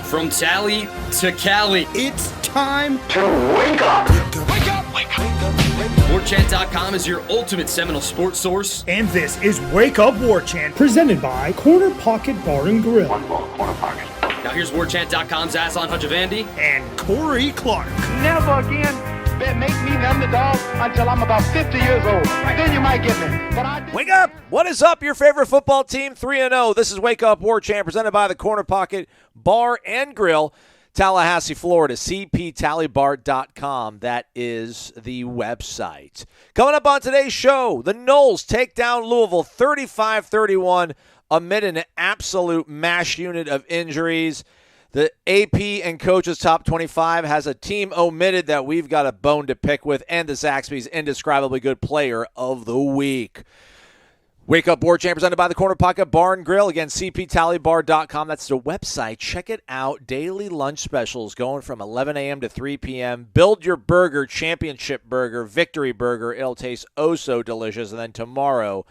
From Tally to Cali, it's time to wake up. Wake up! Wake up! Warchant.com is your ultimate Seminole sports source. And this is Wake Up Warchant, presented by Corner Pocket Bar and Grill. One more Corner Pocket. Now here's Warchant.com's Aslan Hutchavandi and Corey Clark. Never again make me the underdog until I'm about 50 years old. Then you might get me. Wake up! What is up? Your favorite football team, 3-0. This is Wake Up Warchant, presented by the Corner Pocket Bar and Grill, Tallahassee, Florida. CPTallyBar.com. That is the website. Coming up on today's show, the Noles take down Louisville 35-31 amid an absolute mash unit of injuries. The AP and Coaches Top 25 has a team omitted that we've got a bone to pick with, and the Zaxby's Indescribably Good Player of the Week. Wake Up Warchant, presented by the Corner Pocket Bar and Grill. Again, CPTallyBar.com. That's the website. Check it out. Daily lunch specials going from 11 a.m. to 3 p.m. Build your burger, championship burger, victory burger. It'll taste oh so delicious. And then tomorrow,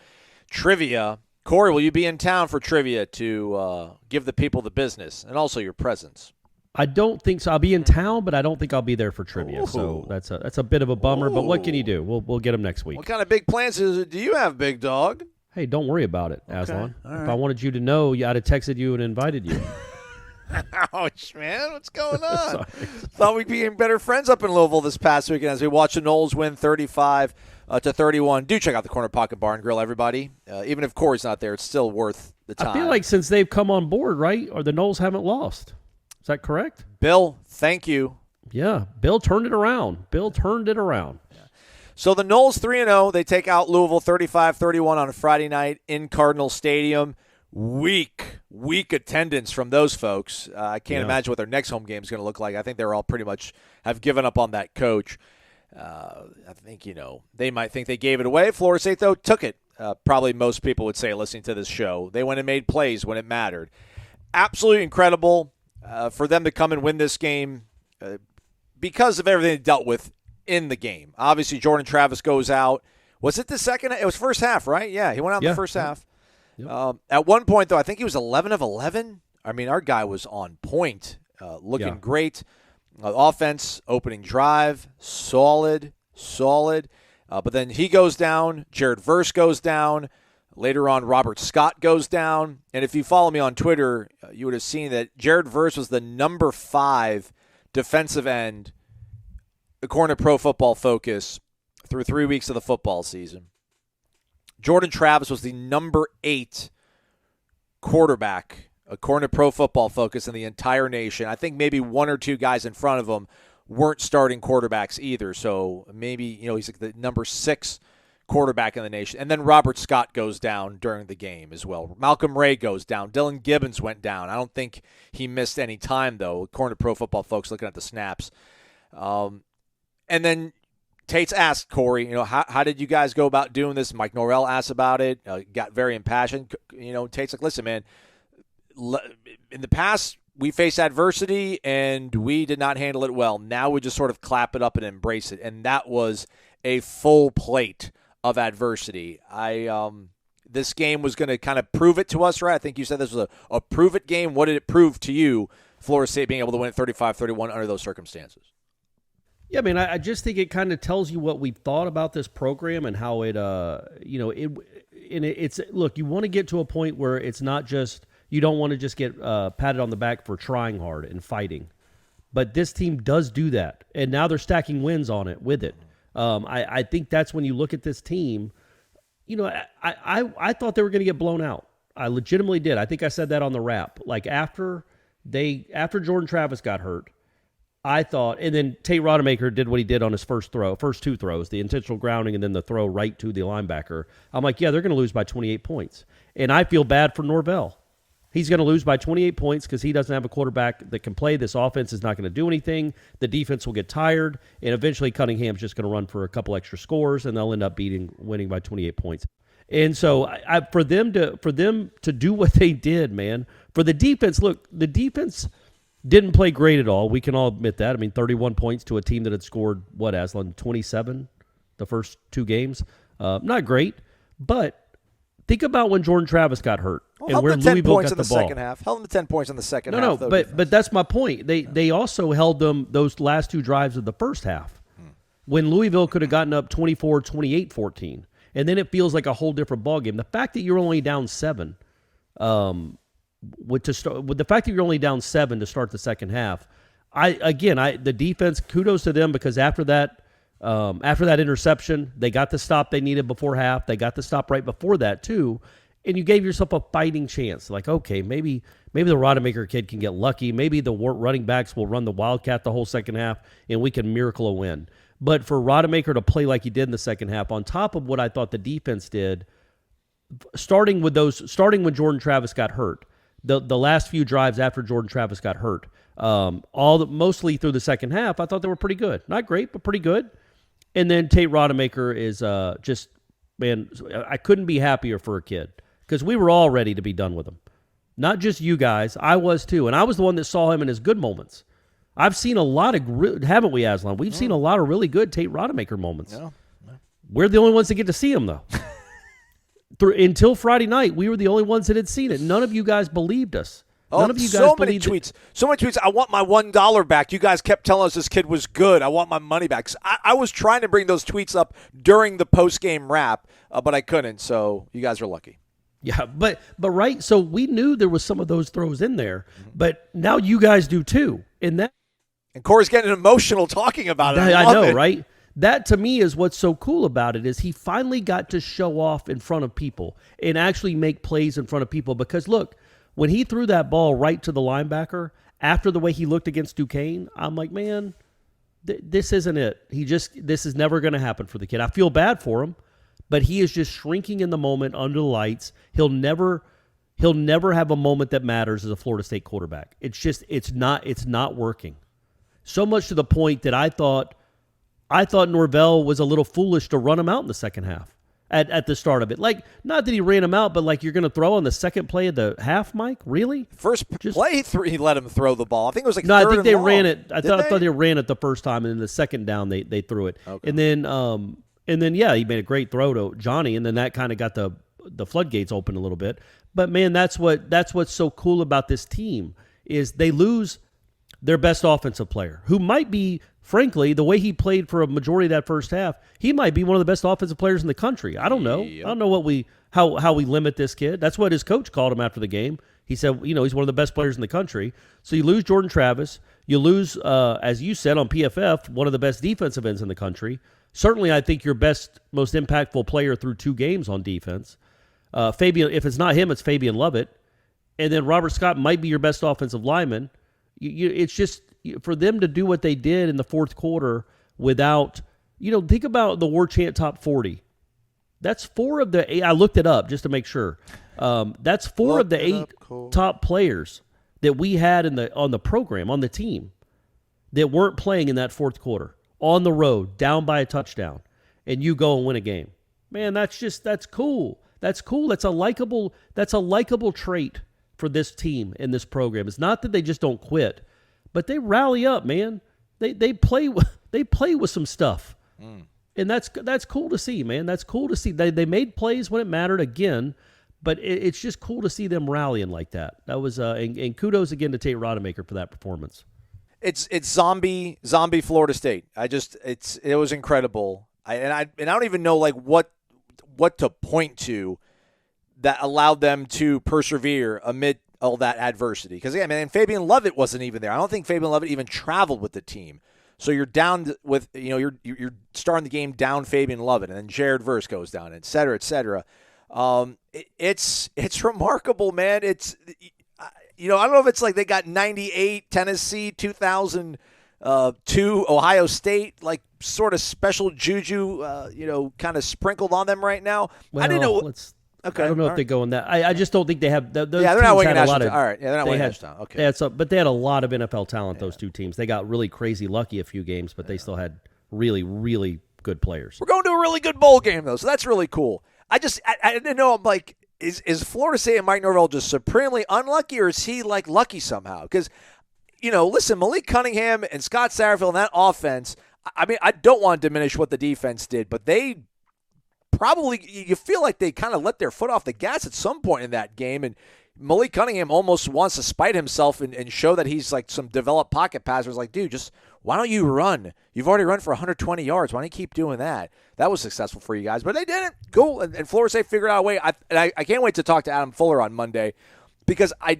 trivia. Corey, will you be in town for trivia to give the people the business and also your presence? I don't think so. I'll be in town, but I don't think I'll be there for trivia. Ooh. So that's a bit of a bummer. Ooh. But what can you do? We'll get them next week. What kind of big plans do you have, big dog? Hey, don't worry about it, Aslan. Right. If I wanted you to know, I'd have texted you and invited you. Ouch, man. What's going on? Thought we'd be better friends up in Louisville this past weekend as we watched the Noles win 35-31. Do check out the Corner Pocket Bar and Grill, everybody. Even if Corey's not there, it's still worth the time. I feel like since they've come on board, right, or the Noles haven't lost. Is that correct? Bill, thank you. Yeah, Bill turned it around. Yeah. So the Noles 3-0. They take out Louisville 35-31 on a Friday night in Cardinal Stadium. Weak attendance from those folks. I can't imagine what their next home game is going to look like. I think they're all pretty much have given up on that coach. I think, they might think they gave it away. Florida State, though, took it. Probably most people would say listening to this show. They went and made plays when it mattered. Absolutely incredible for them to come and win this game because of everything they dealt with in the game. Obviously, Jordan Travis goes out. Was it the second? It was first half, right? Yeah, he went out in the first half. Yep. At one point, though, I think he was 11 of 11. I mean, our guy was on point, looking great. Offense, opening drive, solid. But then he goes down. Jared Verse goes down. Later on, Robert Scott goes down. And if you follow me on Twitter, you would have seen that Jared Verse was the number 5 defensive end, according to Pro Football Focus, through 3 weeks of the football season. Jordan Travis was the number 8 quarterback, according to Pro Football Focus, in the entire nation. I think maybe one or two guys in front of him weren't starting quarterbacks either. So maybe, he's like the number 6 quarterback in the nation. And then Robert Scott goes down during the game as well. Malcolm Ray goes down. Dylan Gibbons went down. I don't think he missed any time, though, according to Pro Football Focus, looking at the snaps. And then Tate's asked Corey, how did you guys go about doing this? Mike Norvell asked about it, got very impassioned. Tate's like, listen, man, in the past, we faced adversity and we did not handle it well. Now we just sort of clap it up and embrace it. And that was a full plate of adversity. This game was going to kind of prove it to us, right? I think you said this was a prove-it game. What did it prove to you, Florida State being able to win 35-31 under those circumstances? Yeah, I mean, I just think it kind of tells you what we've thought about this program and how it, it's look, you want to get to a point where it's not just, you don't want to just get patted on the back for trying hard and fighting. But this team does do that, and now they're stacking wins on it with it. I think that's when you look at this team, I thought they were going to get blown out. I legitimately did. I think I said that on the wrap. Like after Jordan Travis got hurt, I thought, and then Tate Rodemaker did what he did on his first two throws, the intentional grounding and then the throw right to the linebacker. I'm like, yeah, they're going to lose by 28 points. And I feel bad for Norvell. He's going to lose by 28 points because he doesn't have a quarterback that can play. This offense is not going to do anything. The defense will get tired, and eventually Cunningham's just going to run for a couple extra scores, and they'll end up winning by 28 points. And so for them to do what they did, man, for the defense, look, the defense didn't play great at all. We can all admit that. I mean, 31 points to a team that had scored, Aslan, 27 the first two games. Not great, but Think about when Jordan Travis got hurt Well, and where held them 10 Louisville points got in the the ball. second half. Held them to 10 points in the second half. No, though, but that's my point. They also held them those last two drives of the first half when Louisville could have gotten up 24, 28, 14. And then it feels like a whole different ballgame. The fact that you're only down 7, with the fact that you're only down 7 to start the second half, the defense, kudos to them, because after that interception, they got the stop they needed before half. They got the stop right before that too, and you gave yourself a fighting chance. Like, okay, maybe the Rodemaker kid can get lucky. Maybe the running backs will run the Wildcat the whole second half, and we can miracle a win. But for Rodemaker to play like he did in the second half, on top of what I thought the defense did, starting when Jordan Travis got hurt, the last few drives after Jordan Travis got hurt, mostly through the second half, I thought they were pretty good. Not great, but pretty good. And then Tate Rodemaker is just, man, I couldn't be happier for a kid because we were all ready to be done with him. Not just you guys, I was too, and I was the one that saw him in his good moments. I've seen a lot of, haven't we, Aslan? We've seen a lot of really good Tate Rodemaker moments. Yeah. We're the only ones that get to see him, though. Until Friday night, we were the only ones that had seen it. None of you guys believed us. None of you guys believed it. So many tweets. I want my $1 back. You guys kept telling us this kid was good. I want my money back. I was trying to bring those tweets up during the post-game wrap, but I couldn't, so you guys are lucky. Yeah, but right, so we knew there was some of those throws in there, but now you guys do too. And Corey's getting emotional talking about it. I know, right? That, to me, is what's so cool about it, is he finally got to show off in front of people and actually make plays in front of people. Because, look, when he threw that ball right to the linebacker, after the way he looked against Duquesne, I'm like, man, this isn't it. This is never going to happen for the kid. I feel bad for him, but he is just shrinking in the moment under the lights. He'll never have a moment that matters as a Florida State quarterback. It's not working. So much to the point that I thought Norvell was a little foolish to run him out in the second half at the start of it. Like, not that he ran him out, but like, you're going to throw on the second play of the half, Mike? Really? First play, he let him throw the ball. I think it was like no, third I think they and long. ran it. I thought they ran it the first time, and then the second down they threw it. Okay. And then yeah, he made a great throw to Johnny, and then that kind of got the floodgates open a little bit. But man, that's what's so cool about this team is they lose their best offensive player, who might be, frankly, the way he played for a majority of that first half, he might be one of the best offensive players in the country. I don't know. Yep. I don't know how we limit this kid. That's what his coach called him after the game. He said, he's one of the best players in the country. So you lose Jordan Travis. You lose, as you said on PFF, one of the best defensive ends in the country. Certainly, I think your best, most impactful player through 2 games on defense. Fabian, if it's not him, it's Fabian Lovett. And then Robert Scott might be your best offensive lineman. It's just for them to do what they did in the fourth quarter without, think about the Warchant top 40. That's 4 of the 8. I looked it up just to make sure. That's 4 of the 8 top players that we had on the program, on the team, that weren't playing in that fourth quarter, on the road, down by a touchdown, and you go and win a game. Man, that's cool. That's cool. That's a likable trait for this team and this program. It's not that they just don't quit, but they rally up, man. They play with some stuff. And that's cool to see, man. That's cool to see. They made plays when it mattered again, but it's just cool to see them rallying like that. That was and kudos again to Tate Rodemaker for that performance. It's zombie Florida State. It was incredible. I don't even know like what to point to that allowed them to persevere amid all that adversity. Because again, man, Fabian Lovett wasn't even there. I don't think Fabian Lovett even traveled with the team. So you're down with, you're starting the game down Fabian Lovett, and then Jared Verse goes down, et cetera, et cetera. It's remarkable, man. I don't know if it's like they got 98 Tennessee, 2002 Ohio State, like sort of special juju, kind of sprinkled on them right now. Well, I didn't know. Okay, I don't know if they go in that. I just don't think they have. Those they're not winning national. All right, yeah, they're not winning national. Okay, but they had a lot of NFL talent. Those 2 teams. They got really crazy lucky a few games, but they still had really, really good players. We're going to a really good bowl game though, so that's really cool. I didn't know. I'm like, is Florida State and Mike Norvell just supremely unlucky, or is he like lucky somehow? Because listen, Malik Cunningham and Scott Satterfield and that offense. I mean, I don't want to diminish what the defense did, but they probably you feel like they kind of let their foot off the gas at some point in that game, and Malik Cunningham almost wants to spite himself and show that he's like some developed pocket passer. Like, dude, just why don't you run? You've already run for 120 yards. Why don't you keep doing that? That was successful for you guys, but they didn't. Cool, and Florida State figured out a way. I can't wait to talk to Adam Fuller on Monday because I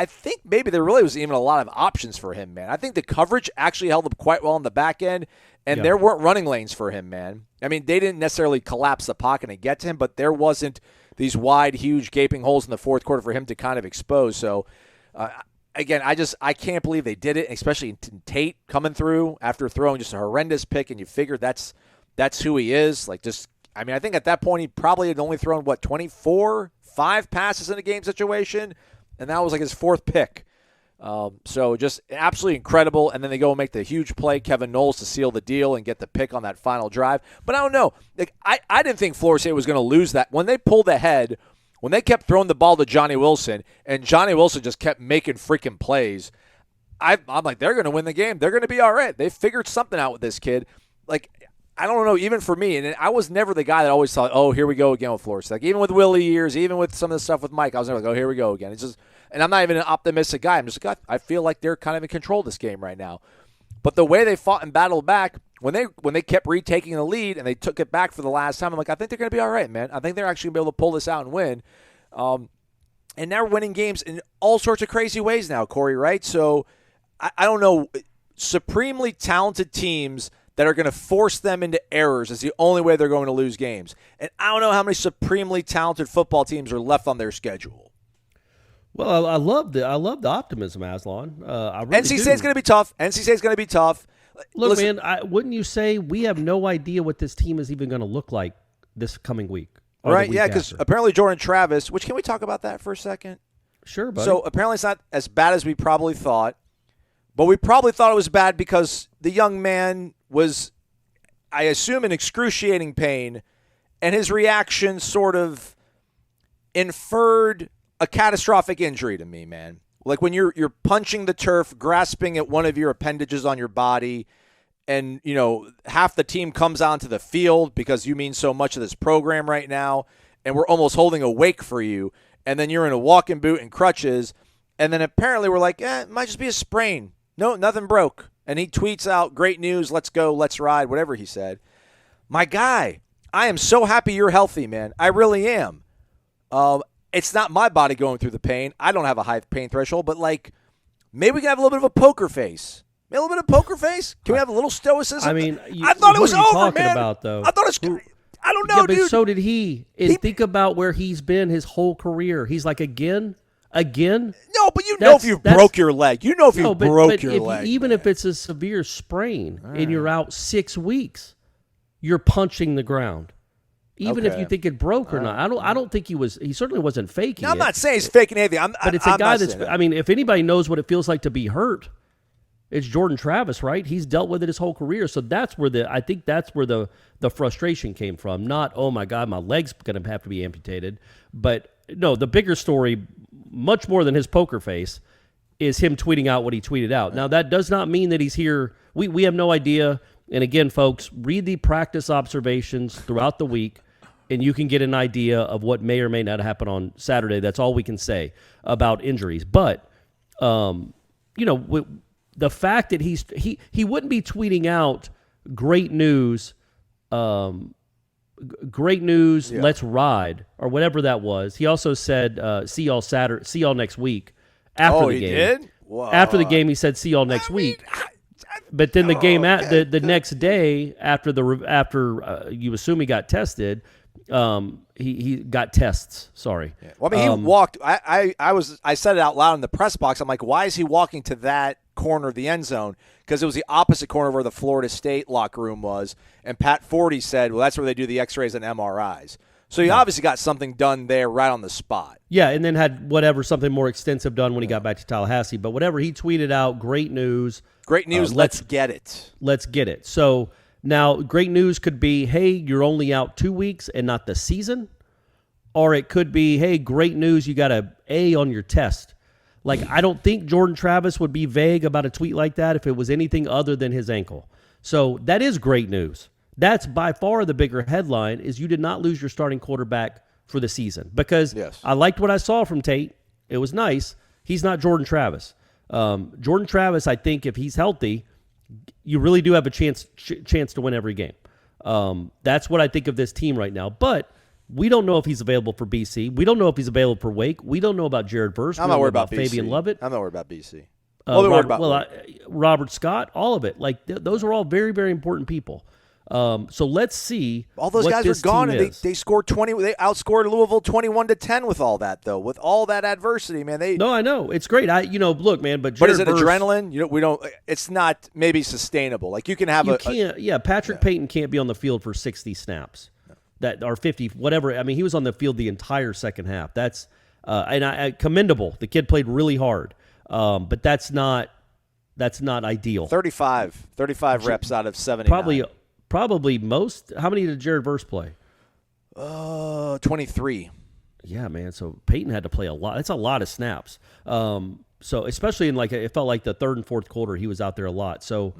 think maybe there really was even a lot of options for him, man. I think the coverage actually held up quite well on the back end, and there weren't running lanes for him, man. I mean, they didn't necessarily collapse the pocket and get to him, but there wasn't these wide, huge, gaping holes in the fourth quarter for him to kind of expose. So, again, I can't believe they did it, especially Tate coming through after throwing just a horrendous pick, and you figure that's who he is. Like, just, I mean, I think at that point he probably had only thrown, 5 passes in a game situation, and that was like his 4th pick. So just absolutely incredible. And then they go and make the huge play, Kevin Noles, to seal the deal and get the pick on that final drive. But I don't know. Like, I didn't think Florida State was going to lose that. When they pulled ahead, when they kept throwing the ball to Johnny Wilson, and Johnny Wilson just kept making freaking plays, I'm like, they're going to win the game. They're going to be all right. They figured something out with this kid. Like, I don't know, even for me, and I was never the guy that always thought, oh, here we go again with Florida State. Like, even with Willie years, even with some of the stuff with Mike, I was never like, oh, here we go again. It's just, and I'm not even an optimistic guy. I'm just like, I feel like they're kind of in control of this game right now. But the way they fought and battled back, when they kept retaking the lead and they took it back for the last time, I'm like, I think they're going to be all right, man. I think they're actually going to be able to pull this out and win. And now we're winning games in all sorts of crazy ways now, Corey, right? So I don't know, supremely talented teams that are going to force them into errors is the only way they're going to lose games. And I don't know how many supremely talented football teams are left on their schedule. Well, I love the optimism, Aslan. I really NC State's going to be tough. NC State's going to be tough. Look, Listen, man, wouldn't you say we have no idea what this team is even going to look like this coming week? Right, yeah, because apparently Jordan Travis, which, can we talk about that for a second? Sure, buddy. So apparently it's not as bad as we probably thought, but we probably thought it was bad because the young man was, I assume, in excruciating pain, and his reaction sort of inferred a catastrophic injury to me, man. Like when you're punching the turf, grasping at one of your appendages on your body, and, you know, half the team comes onto the field because you mean so much of this program right now, and we're almost holding a wake for you, and then you're in a walking boot and crutches, and then apparently we're like, it might just be a sprain. No, nothing broke. And he tweets out, great news, let's go, let's ride, whatever he said. My guy, I am so happy you're healthy, man. I really am. It's not my body going through the pain. I don't have a high pain threshold, but, like, maybe we can have a little bit of a poker face. Maybe a little bit of poker face? Can we have a little stoicism? I mean, I thought it was over, talking man. About, though? I thought it was. I don't know, yeah, but dude. So did he. And think about where he's been his whole career. He's like, again. No, but you know if you broke your leg. You know if you broke your leg. Even if it's a severe sprain and you're out 6 weeks, you're punching the ground. Even if you think it broke or not. I don't think he was. He certainly wasn't faking. I'm not saying he's faking anything. But it's a guy that's. I mean, if anybody knows what it feels like to be hurt, it's Jordan Travis, right? He's dealt with it his whole career. So that's where I think that's where the frustration came from. Not, oh my God, my leg's going to have to be amputated. But no, the bigger story, much more than his poker face, is him tweeting out what he tweeted out. Now, that does not mean that he's here. We have no idea. And again, folks, read the practice observations throughout the week, and you can get an idea of what may or may not happen on Saturday. That's all we can say about injuries. But, the fact that he wouldn't be tweeting out great news, let's ride, or whatever that was. He also said, see y'all next week after the game. He did? After the game, he said, see y'all next week. But then the game the next day after you assume he got tested, he got tests. Sorry. Yeah. Well, I mean, he walked. I said it out loud in the press box. I'm like, why is he walking to that corner of the end zone? Because it was the opposite corner where the Florida State locker room was. And Pat Forty said, well, that's where they do the X-rays and MRIs. So he obviously got something done there right on the spot. Yeah, and then had something more extensive done when he got back to Tallahassee. But whatever, he tweeted out, great news. Great news, let's get it. Let's get it. So now great news could be, hey, you're only out 2 weeks and not the season. Or it could be, hey, great news, you got an A on your test. Like, I don't think Jordan Travis would be vague about a tweet like that if it was anything other than his ankle. So that is great news. That's by far the bigger headline is you did not lose your starting quarterback for the season because I liked what I saw from Tate. It was nice. He's not Jordan Travis. Jordan Travis, I think if he's healthy, you really do have a chance to win every game. That's what I think of this team right now. But we don't know if he's available for BC. We don't know if he's available for Wake. We don't know about Jared Verse. I'm not worried about Fabian BC. Lovett. I'm not worried about BC. Robert Scott, all of it. Like those are all very, very important people. So let's see. All those guys are gone, and they scored 20. They outscored Louisville 21-10 with all that, though. With all that adversity, man. No, I know it's great. Look, man. But is it adrenaline? We don't. It's not maybe sustainable. Like you can have Patrick Payton can't be on the field for 60 snaps, that or 50, whatever. I mean, he was on the field the entire second half. That's commendable. The kid played really hard, but that's not ideal. 35 reps out of 79. Probably most. How many did Jared Verse play? 23. Yeah, man. So Peyton had to play a lot. That's a lot of snaps. So especially in it felt like the third and fourth quarter, he was out there a lot. So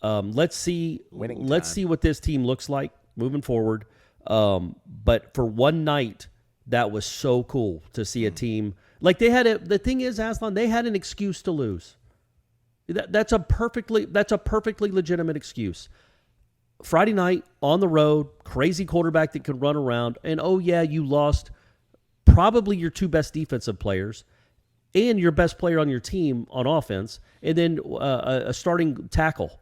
let's see. Let's see what this team looks like moving forward. But for one night, that was so cool to see a team like they had. The thing is, Aslan, they had an excuse to lose. That's a perfectly legitimate excuse. Friday night on the road, crazy quarterback that could run around, and you lost probably your two best defensive players and your best player on your team on offense, and then a starting tackle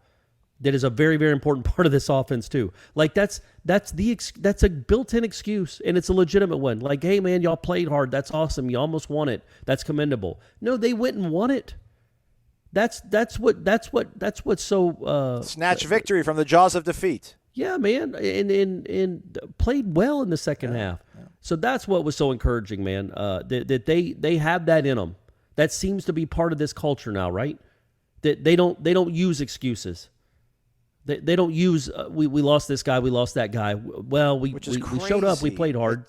that is a very, very important part of this offense too. Like that's a built-in excuse, and it's a legitimate one. Like, hey man, y'all played hard. That's awesome. You almost won it. That's commendable. No, they went and won it. That's what's so snatch victory from the jaws of defeat. Yeah, man, and played well in the second half. Yeah. So that's what was so encouraging, man. That they have that in them. That seems to be part of this culture now, right? That they don't use excuses. They don't use we lost this guy, we lost that guy. Well, we showed up, we played hard.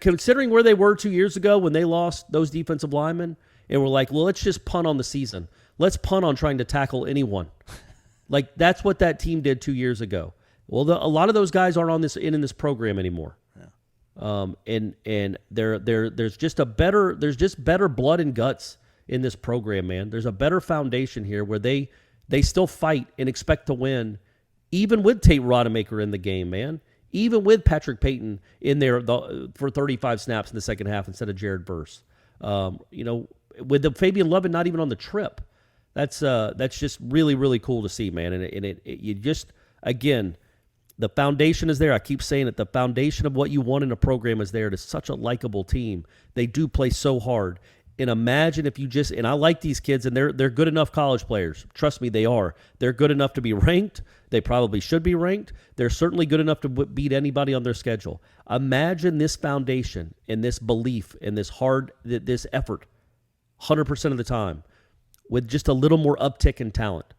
Considering where they were 2 years ago when they lost those defensive linemen. And we're like, well, let's just punt on the season. Let's punt on trying to tackle anyone. Like that's what that team did 2 years ago. Well, a lot of those guys aren't in this program anymore. Yeah. And there's just better blood and guts in this program, man. There's a better foundation here where they still fight and expect to win, even with Tate Rodemaker in the game, man. Even with Patrick Payton in there for 35 snaps in the second half instead of Jared Verse. With the Fabian Lovett not even on the trip, that's just really, really cool to see, man. And you just, again, the foundation is there. I keep saying it. The foundation of what you want in a program is there. It is such a likable team. They do play so hard. And imagine if you just, and I like these kids, and they're good enough college players. Trust me, they are. They're good enough to be ranked. They probably should be ranked. They're certainly good enough to beat anybody on their schedule. Imagine this foundation and this belief and this effort 100% of the time with just a little more uptick in talent.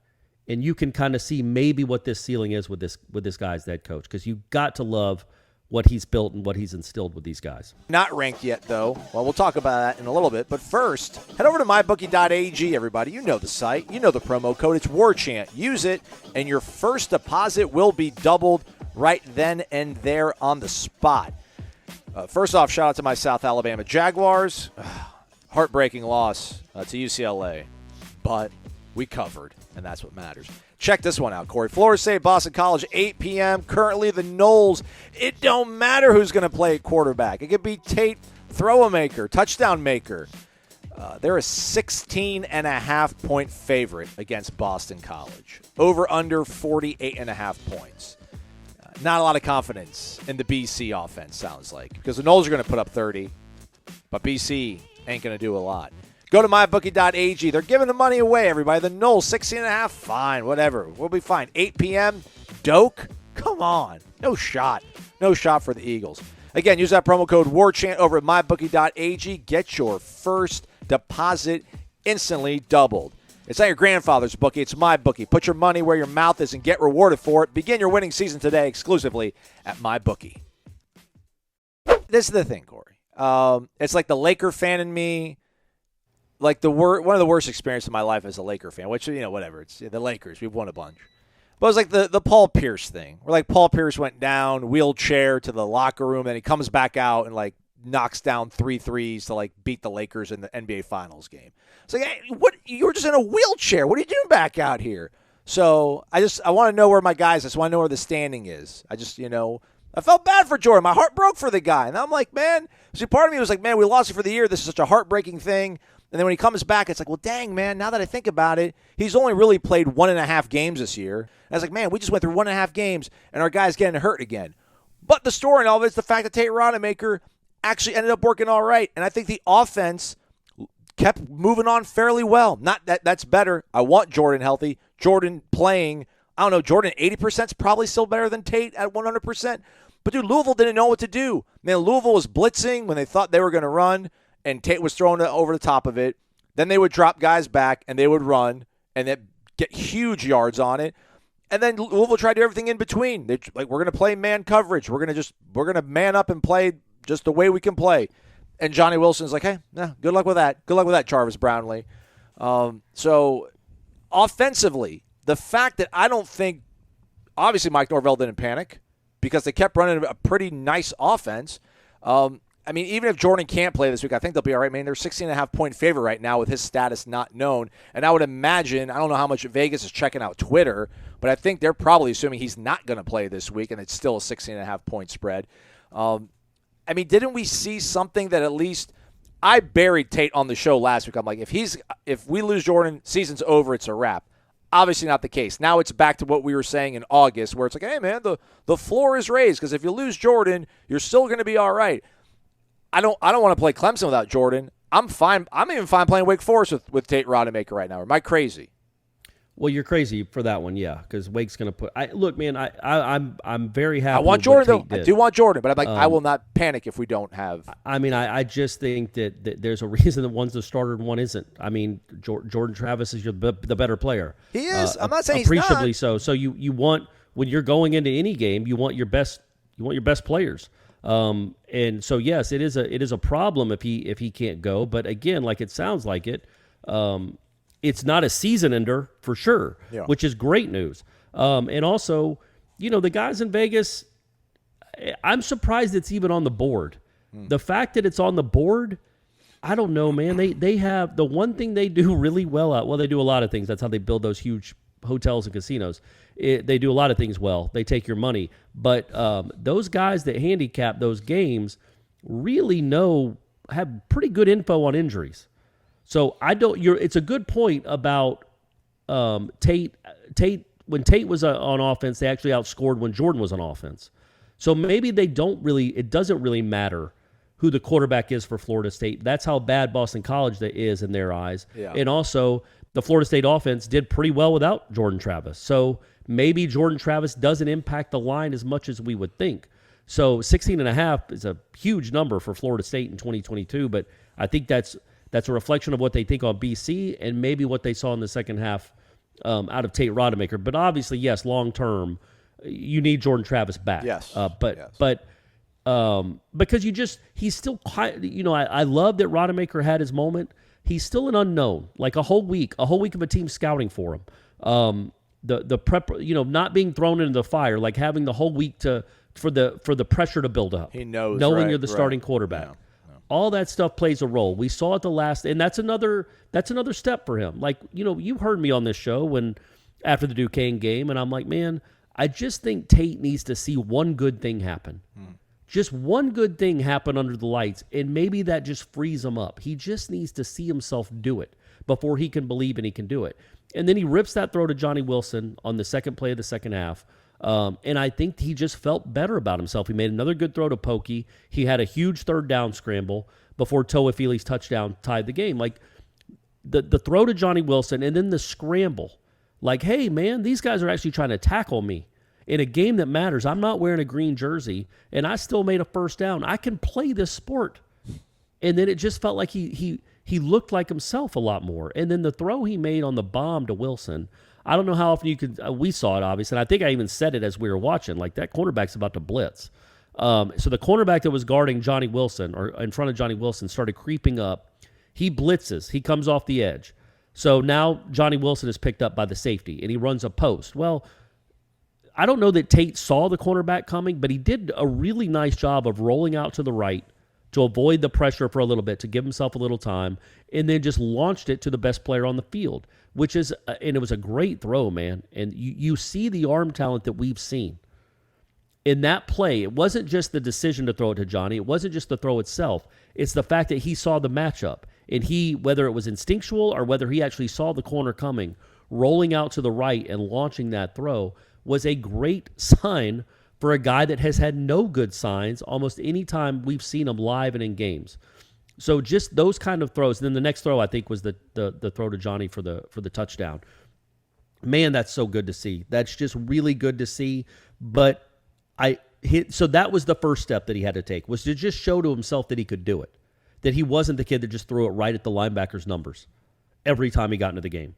And you can kind of see maybe what this ceiling is with this guy's head coach, because you got to love what he's built and what he's instilled with these guys. Not ranked yet, though. Well, we'll talk about that in a little bit. But first, head over to mybookie.ag, everybody. You know the site. You know the promo code. It's Warchant. Use it, and your first deposit will be doubled right then and there on the spot. First off, shout out to my South Alabama Jaguars. Heartbreaking loss to UCLA. But we covered, and that's what matters. Check this one out, Corey. Florida State, Boston College, 8 p.m. Currently the Noles. It don't matter who's going to play at quarterback. It could be Tate, throw-a-maker, touchdown-maker. They're a 16.5-point favorite against Boston College. Over under 48.5 points. Not a lot of confidence in the BC offense, sounds like, because the Noles are going to put up 30, but BC ain't going to do a lot. Go to mybookie.ag. They're giving the money away, everybody. The Noles, 16.5, fine, whatever. We'll be fine. 8 p.m., Doak? Come on. No shot. No shot for the Eagles. Again, use that promo code WARCHANT over at mybookie.ag. Get your first deposit instantly doubled. It's not your grandfather's bookie. It's my bookie. Put your money where your mouth is and get rewarded for it. Begin your winning season today exclusively at MyBookie. This is the thing, Corey. It's like the Laker fan in me. Like one of the worst experiences of my life as a Laker fan, which, whatever. It's the Lakers. We've won a bunch. But it was like the Paul Pierce thing, where like Paul Pierce went down, wheelchair to the locker room, and he comes back out and like knocks down 3 threes to like beat the Lakers in the NBA Finals game. It's like, hey, what? You were just in a wheelchair. What are you doing back out here? So I want to know where my guys. I just want to know where the standing is. I felt bad for Jordan. My heart broke for the guy, and I'm like, man. See, part of me was like, man, we lost it for the year. This is such a heartbreaking thing. And then when he comes back, it's like, well, dang, man, now that I think about it, he's only really played 1.5 games this year. And I was like, man, we just went through 1.5 games, and our guy's getting hurt again. But the story in all of it is the fact that Tate Rodemaker actually ended up working all right. And I think the offense kept moving on fairly well. Not that that's better. I want Jordan healthy. Jordan playing, I don't know, Jordan 80% is probably still better than Tate at 100%. But, dude, Louisville didn't know what to do. Man, Louisville was blitzing when they thought they were going to run, and Tate was throwing it over the top of it. Then they would drop guys back, and they would run, and they'd get huge yards on it. And then Louisville tried to do everything in between. We're going to play man coverage. We're going to man up and play just the way we can play. And Johnny Wilson's like, hey, good luck with that. Good luck with that, Jarvis Brownlee. So offensively, the fact that I don't think, obviously Mike Norvell didn't panic because they kept running a pretty nice offense. Even if Jordan can't play this week, I think they'll be all right. Man, they're 16.5-point favorite right now with his status not known. And I would imagine, I don't know how much Vegas is checking out Twitter, but I think they're probably assuming he's not going to play this week, and it's still a 16.5-point spread. Didn't we see something that at least I buried Tate on the show last week? I'm like, if we lose Jordan, season's over, it's a wrap. Obviously not the case. Now it's back to what we were saying in August, where it's like, hey, man, the floor is raised because if you lose Jordan, you're still going to be all right. I don't want to play Clemson without Jordan. I'm fine. I'm even fine playing Wake Forest with Tate Rodemaker right now. Am I crazy? Well, you're crazy for that one, yeah, because Wake's going to put. Look, man, I'm very happy. I want Jordan though. I do want Jordan, but I'm like, I will not panic if we don't have. I just think that there's a reason that one's the starter and one isn't. Jordan Travis is the better player. He is. I'm not saying he's not. Appreciably so. So you want, when you're going into any game, you want your best players. And so yes, it is a problem if he can't go. But again, like it sounds like it. It's not a season ender for sure, which is great news. And also, the guys in Vegas, I'm surprised it's even on the board. The fact that it's on the board, I don't know, man. They have the one thing they do really well at. Well, they do a lot of things. That's how they build those huge hotels and casinos. They do a lot of things well. They take your money. But those guys that handicap those games really have pretty good info on injuries. So it's a good point about Tate. When Tate was on offense, they actually outscored when Jordan was on offense. So maybe it doesn't really matter who the quarterback is for Florida State. That's how bad Boston College is in their eyes. Yeah. And also, the Florida State offense did pretty well without Jordan Travis. So maybe Jordan Travis doesn't impact the line as much as we would think. So 16.5 is a huge number for Florida State in 2022, but I think that's a reflection of what they think on BC and maybe what they saw in the second half out of Tate Rodemaker. But obviously, yes, long term, you need Jordan Travis back. Yes. But because he's still quite, I love that Rodemaker had his moment. He's still an unknown, like a whole week of a team scouting for him. The prep, not being thrown into the fire, like having the whole week for the pressure to build up. He knows, knowing you're the starting quarterback. Yeah. All that stuff plays a role. We saw it the last, and that's another step for him. Like, you heard me on this show after the Duquesne game, and I'm like, man, I just think Tate needs to see one good thing happen. Just one good thing happen under the lights, and maybe that just frees him up. He just needs to see himself do it before he can believe and he can do it. And then he rips that throw to Johnny Wilson on the second play of the second half. And I think he just felt better about himself. He made another good throw to Pokey. He had a huge third down scramble before Toafili's touchdown tied the game. Like the throw to Johnny Wilson and then the scramble. Like, hey, man, these guys are actually trying to tackle me in a game that matters. I'm not wearing a green jersey, and I still made a first down. I can play this sport. And then it just felt like he looked like himself a lot more. And then the throw he made on the bomb to Wilson, I don't know how often you could. We saw it, obviously, and I think I even said it as we were watching. Like, that cornerback's about to blitz. So the cornerback that was guarding Johnny Wilson, or in front of Johnny Wilson, started creeping up. He blitzes. He comes off the edge. So now Johnny Wilson is picked up by the safety, and he runs a post. Well, I don't know that Tate saw the cornerback coming, but he did a really nice job of rolling out to the right to avoid the pressure for a little bit, to give himself a little time, and then just launched it to the best player on the field, which is, and it was a great throw, man. And you see the arm talent that we've seen. In that play, it wasn't just the decision to throw it to Johnny. It wasn't just the throw itself. It's the fact that he saw the matchup. And he, whether it was instinctual or whether he actually saw the corner coming, rolling out to the right and launching that throw was a great sign for a guy that has had no good signs almost any time we've seen him live and in games. So just those kind of throws. And then the next throw, I think, was the throw to Johnny for the touchdown. Man, that's so good to see. That's just really good to see. But so that was the first step that he had to take, was to just show to himself that he could do it, that he wasn't the kid that just threw it right at the linebacker's numbers every time he got into the game,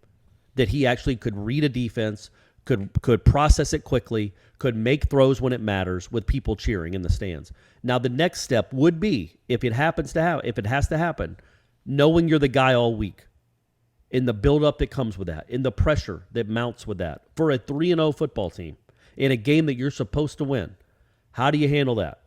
that he actually could read a defense, could process it quickly, could make throws when it matters with people cheering in the stands. Now the next step would be, if it has to happen, knowing you're the guy all week, in the buildup that comes with that, in the pressure that mounts with that, for a 3-0 football team, in a game that you're supposed to win. How do you handle that?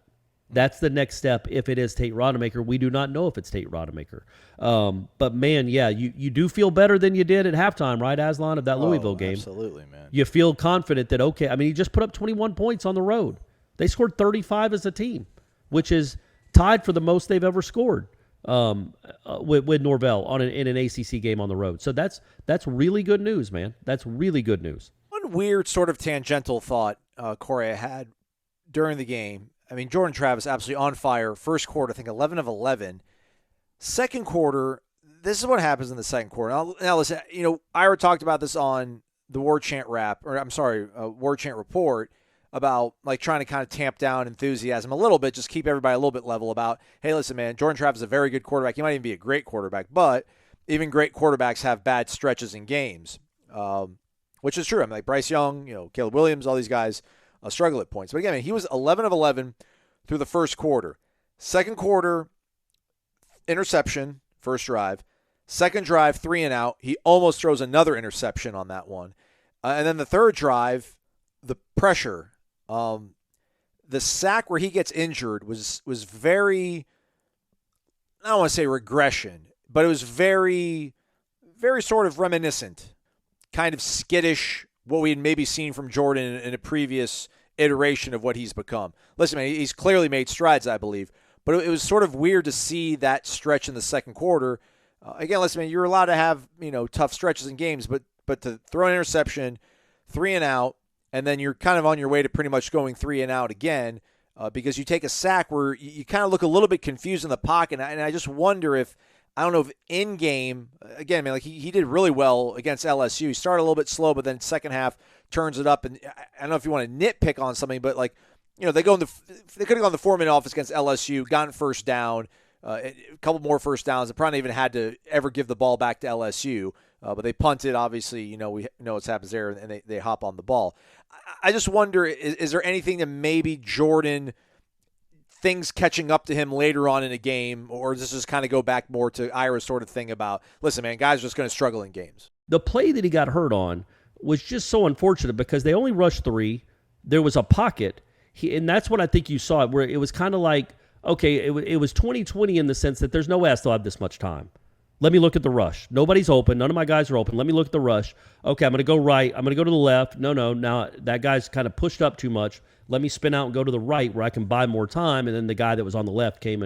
That's the next step if it is Tate Rodemaker. We do not know if it's Tate Rodemaker. But, man, yeah, you do feel better than you did at halftime, right, Aslan, of that Louisville game? Absolutely, man. You feel confident that, okay, I mean, he just put up 21 points on the road. They scored 35 as a team, which is tied for the most they've ever scored with Norvell in an ACC game on the road. So that's really good news, man. That's really good news. One weird sort of tangential thought Corey had during the game. I mean, Jordan Travis absolutely on fire. First quarter, I think 11 of 11. Second quarter, this is what happens in the second quarter. Now listen, Ira talked about this on the Warchant Warchant report about like trying to kind of tamp down enthusiasm a little bit, just keep everybody a little bit level about, hey, listen, man, Jordan Travis is a very good quarterback. He might even be a great quarterback, but even great quarterbacks have bad stretches in games, which is true. I mean, like Bryce Young, Caleb Williams, all these guys struggle at points. But again, he was 11 of 11 through the first quarter. Second quarter, interception, first drive. Second drive, 3 and out. He almost throws another interception on that one. And then the third drive, the pressure. The sack where he gets injured was very, I don't want to say regression, but it was very, very sort of reminiscent, kind of skittish, what we had maybe seen from Jordan in a previous iteration of what he's become. Listen, man, he's clearly made strides, I believe, but it was sort of weird to see that stretch in the second quarter. Again, listen, man, you're allowed to have, tough stretches in games, but to throw an interception, 3 and out, and then you're kind of on your way to pretty much going 3 and out again, because you take a sack where you kind of look a little bit confused in the pocket, and I just wonder if, I don't know if in game, again, man, like he did really well against LSU. He started a little bit slow, but then second half turns it up. And I don't know if you want to nitpick on something, but like, they could have gone the 4-minute offense against LSU, gotten first down, a couple more first downs. They probably even had to ever give the ball back to LSU, but they punted. Obviously, we know what happens there, and they hop on the ball. I just wonder, is there anything that maybe Jordan, things catching up to him later on in a game, or does this just kind of go back more to Ira's sort of thing about, listen, man, guys are just going to struggle in games? The play that he got hurt on was just so unfortunate because they only rushed 3. There was a pocket, and that's what I think you saw, where it was kind of like, okay, it was 2020 in the sense that there's no way I still have this much time. Let me look at the rush. Nobody's open. None of my guys are open. Let me look at the rush. Okay, I'm going to go right. I'm going to go to the left. No. Now that guy's kind of pushed up too much. Let me spin out and go to the right where I can buy more time. And then the guy that was on the left came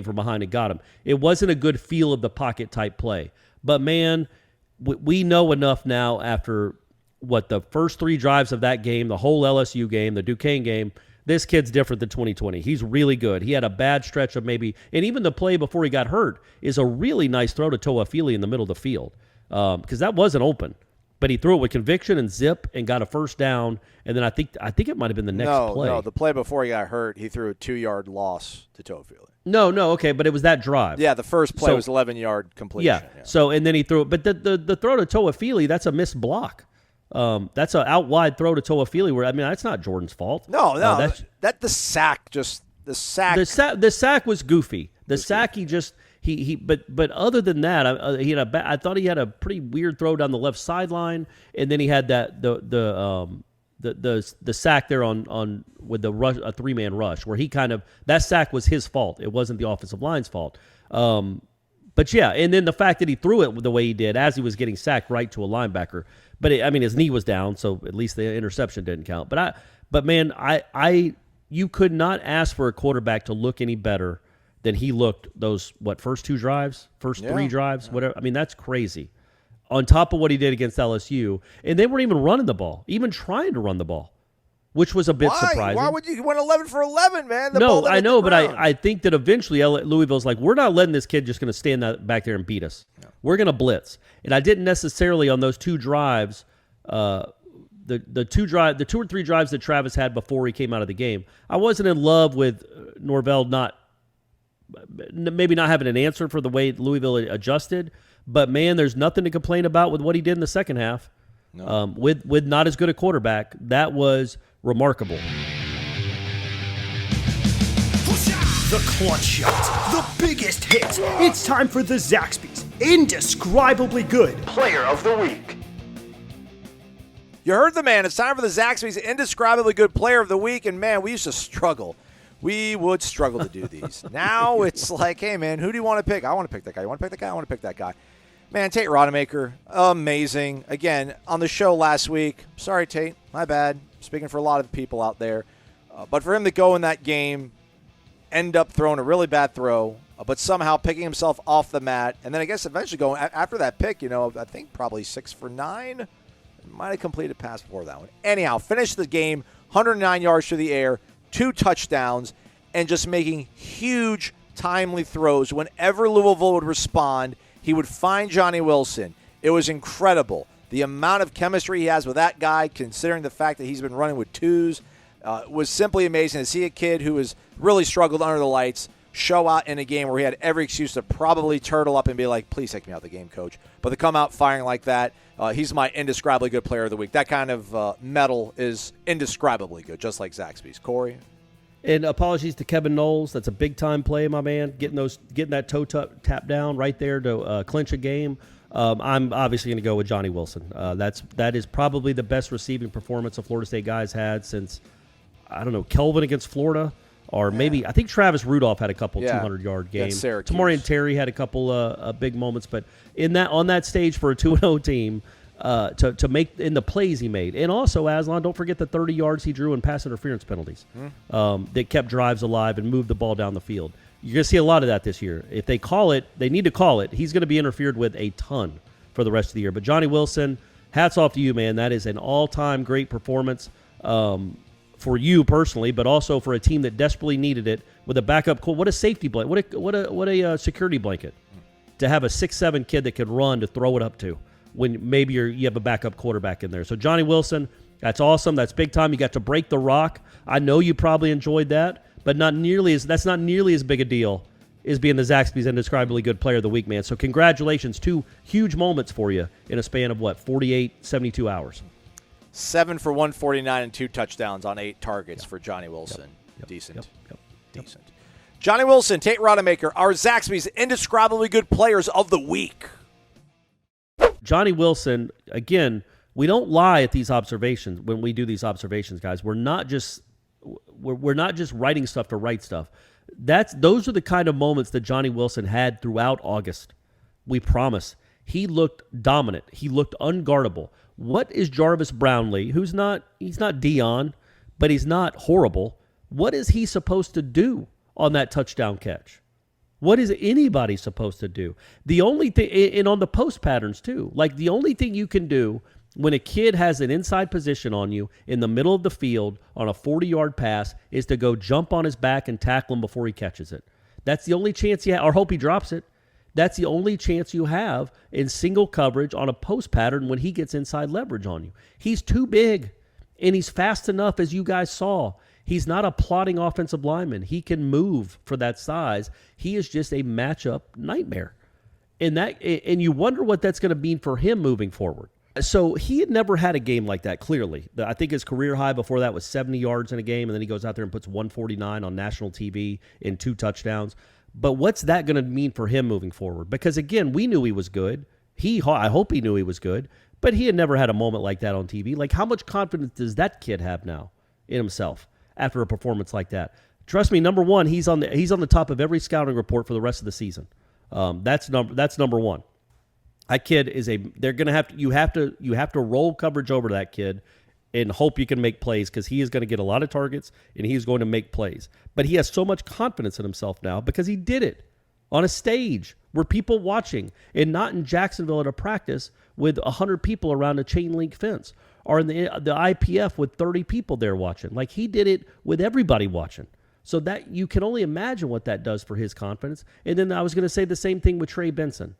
from behind and got him. It wasn't a good feel of the pocket type play. But, man, we know enough now after, the first 3 drives of that game, the whole LSU game, the Duquesne game, this kid's different than 2020. He's really good. He had a bad stretch of maybe, and even the play before he got hurt is a really nice throw to Toafili in the middle of the field, because that wasn't open. But he threw it with conviction and zip and got a first down. And then I think it might have been the next play. No, the play before he got hurt, he threw a 2-yard loss to Toafili. No, okay, but it was that drive. Yeah, the first play was 11-yard completion. Yeah. So, and then he threw it. But the throw to Toafili, that's a missed block. That's an out wide throw to Toafili where, that's not Jordan's fault. No. The sack was goofy. The sack, but other than that, I thought he had a pretty weird throw down the left sideline, and then he had that the the sack there on with the rush, a 3-man rush, where he that sack was his fault. It wasn't the offensive line's fault. But yeah, and then the fact that he threw it the way he did as he was getting sacked right to a linebacker. But his knee was down, so at least the interception didn't count. But man, you could not ask for a quarterback to look any better than he looked those first 2 drives, three drives, whatever. That's crazy. On top of what he did against LSU, and they weren't even running the ball, even trying to run the ball, which was a bit surprising. Why would you went 11 for 11, man? No, I know, but I think that eventually Louisville's like, we're not letting this kid just going to stand back there and beat us. No. We're going to blitz. And I didn't necessarily on those 2 drives, the 2 or 3 drives that Travis had before he came out of the game. I wasn't in love with Norvell maybe not having an answer for the way Louisville adjusted, but man, there's nothing to complain about with what he did in the second half. No. With not as good a quarterback. That was remarkable. The clutch shot, the biggest hits. It's time for the Zaxby's Indescribably Good Player of the Week. You heard the man. It's time for the Zaxby's Indescribably Good Player of the Week, and man, we used to struggle. We would struggle to do these. Now it's like, hey, man, who do you want to pick? I want to pick that guy. You want to pick that guy? I want to pick that guy. Man, Tate Rodemaker, amazing. Again, on the show last week, sorry, Tate, my bad. Speaking for a lot of people out there. But for him to go in that game, end up throwing a really bad throw, but somehow picking himself off the mat, and then I guess eventually going, after that pick, I think probably 6 for 9. Might have completed pass before that one. Anyhow, finished the game, 109 yards through the air, 2 touchdowns, and just making huge, timely throws. Whenever Louisville would respond, he would find Johnny Wilson. It was incredible. The amount of chemistry he has with that guy, considering the fact that he's been running with 2s, was simply amazing to see a kid who has really struggled under the lights show out in a game where he had every excuse to probably turtle up and be like, please take me out of the game, coach. But to come out firing like that, he's my indescribably good player of the week. That kind of medal is indescribably good, just like Zaxby's. Corey? And apologies to Kevin Noles. That's a big-time play, my man, getting that toe tap down right there to clinch a game. I'm obviously going to go with Johnny Wilson. That is probably the best receiving performance a Florida State guy's had since, I don't know, Kelvin against Florida. Or maybe, I think Travis Rudolph had a couple 200-yard games. Tamarian Terry had a couple big moments. But on that stage for a 2-0 team, to make in the plays he made. And also, Aslan, don't forget the 30 yards he drew in pass interference penalties that kept drives alive and moved the ball down the field. You're going to see a lot of that this year. If they call it, they need to call it. He's going to be interfered with a ton for the rest of the year. But Johnny Wilson, hats off to you, man. That is an all-time great performance. For you personally, but also for a team that desperately needed it with a backup. What a safety blanket! What a security blanket to have a 6'7" kid that can run to throw it up to when maybe you have a backup quarterback in there. So Johnny Wilson, that's awesome. That's big time. You got to break the rock. I know you probably enjoyed that, but that's not nearly as big a deal as being the Zaxby's Indescribably Good Player of the Week, man. So congratulations, 2 huge moments for you in a span of 48, 72 hours. 7 for 149 and 2 touchdowns on 8 targets for Johnny Wilson. Decent. Decent. Johnny Wilson, Tate Rodemaker, our Zaxby's Indescribably Good Players of the Week. Johnny Wilson, again, we don't lie at these observations when we do these observations, guys. We're not just writing stuff to write stuff. Those are the kind of moments that Johnny Wilson had throughout August. We promise. He looked dominant. He looked unguardable. What is Jarvis Brownlee, he's not Dion, but he's not horrible. What is he supposed to do on that touchdown catch? What is anybody supposed to do? The only thing, and on the post patterns too, like the only thing you can do when a kid has an inside position on you in the middle of the field on a 40-yard pass is to go jump on his back and tackle him before he catches it. That's the only chance you have, or hope he drops it. That's the only chance you have in single coverage on a post pattern when he gets inside leverage on you. He's too big, and he's fast enough, as you guys saw. He's not a plodding offensive lineman. He can move for that size. He is just a matchup nightmare. And you wonder what that's going to mean for him moving forward. So he had never had a game like that, clearly. I think his career high before that was 70 yards in a game, and then he goes out there and puts 149 on national TV in 2 touchdowns. But what's that going to mean for him moving forward? Because, again, we knew he was good. I hope he knew he was good. But he had never had a moment like that on TV. Like, how much confidence does that kid have now in himself after a performance like that? Trust me, number one, he's on the top of every scouting report for the rest of the season. That's number one. That kid is they're going to have to, you have to roll coverage over to that kid and hope you can make plays, because he is going to get a lot of targets and he's going to make plays. But he has so much confidence in himself now because he did it on a stage where people watching, and not in Jacksonville at a practice with 100 people around a chain link fence, or in the IPF with 30 people there watching. Like, he did it with everybody watching. So that you can only imagine what that does for his confidence. And then I was going to say the same thing with Trey Benson.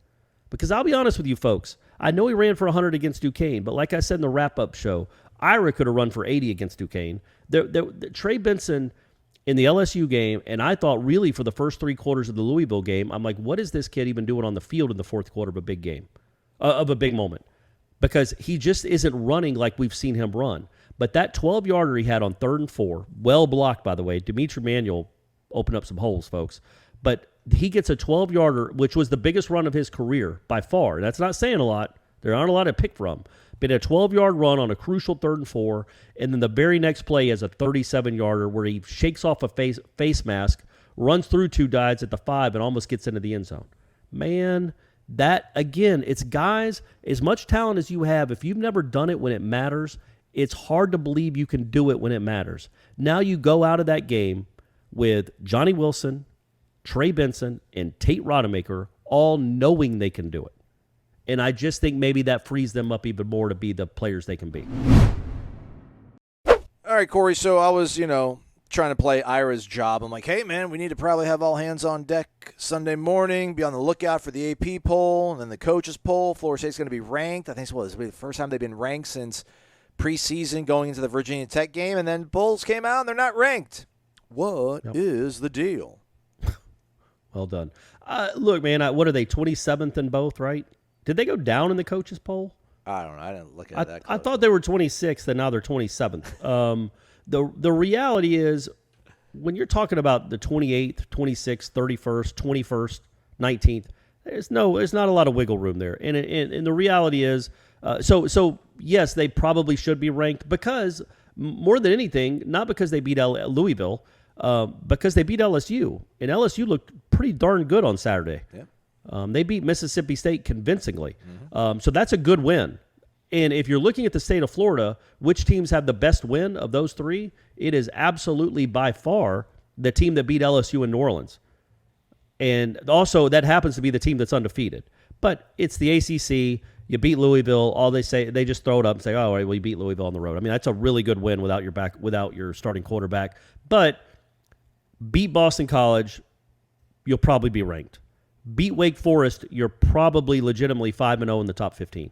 Because I'll be honest with you folks, I know he ran for 100 against Duquesne, but like I said in the wrap-up show, Ira could have run for 80 against Duquesne. Trey Benson in the LSU game, and I thought really for the first 3 quarters of the Louisville game, I'm like, what is this kid even doing on the field in the fourth quarter of a big game, of a big moment? Because he just isn't running like we've seen him run. But that 12-yarder he had on 3rd and 4, well blocked, by the way. Dimitri Manuel opened up some holes, folks. But he gets a 12-yarder, which was the biggest run of his career by far. That's not saying a lot. There aren't a lot to pick from. But a 12-yard run on a crucial 3rd and 4, and then the very next play is a 37-yarder where he shakes off a face mask, runs through 2 guys at the 5, and almost gets into the end zone. Man, that, again, it's guys, as much talent as you have, if you've never done it when it matters, it's hard to believe you can do it when it matters. Now you go out of that game with Johnny Wilson, Trey Benson, and Tate Rodemaker all knowing they can do it. And I just think maybe that frees them up even more to be the players they can be. All right, Corey, so I was, trying to play Ira's job. I'm like, hey, man, we need to probably have all hands on deck Sunday morning, be on the lookout for the AP poll and then the coaches poll. Florida State's going to be ranked. I think this will be the first time they've been ranked since preseason going into the Virginia Tech game, and then polls came out and they're not ranked. What is the deal? Well done. Look, man, what are they, 27th in both, right? Did they go down in the coaches poll? I don't know. I didn't look at that close. I thought they were 26th, and now they're 27th. The reality is, when you're talking about the 28th, 26th, 31st, 21st, 19th, there's not a lot of wiggle room there. And the reality is, so yes, they probably should be ranked because, more than anything, not because they beat Louisville, because they beat LSU. And LSU looked pretty darn good on Saturday. Yeah. They beat Mississippi State convincingly. Mm-hmm. So that's a good win. And if you're looking at the state of Florida, which teams have the best win of those 3, it is absolutely by far the team that beat LSU in New Orleans. And also that happens to be the team that's undefeated. But it's the ACC. You beat Louisville. All they say, they just throw it up and say, "Oh, all right, well, you beat Louisville on the road." I mean, that's a really good win without your starting quarterback. But beat Boston College, you'll probably be ranked. Beat Wake Forest, you're probably legitimately 5-0 in the top 15.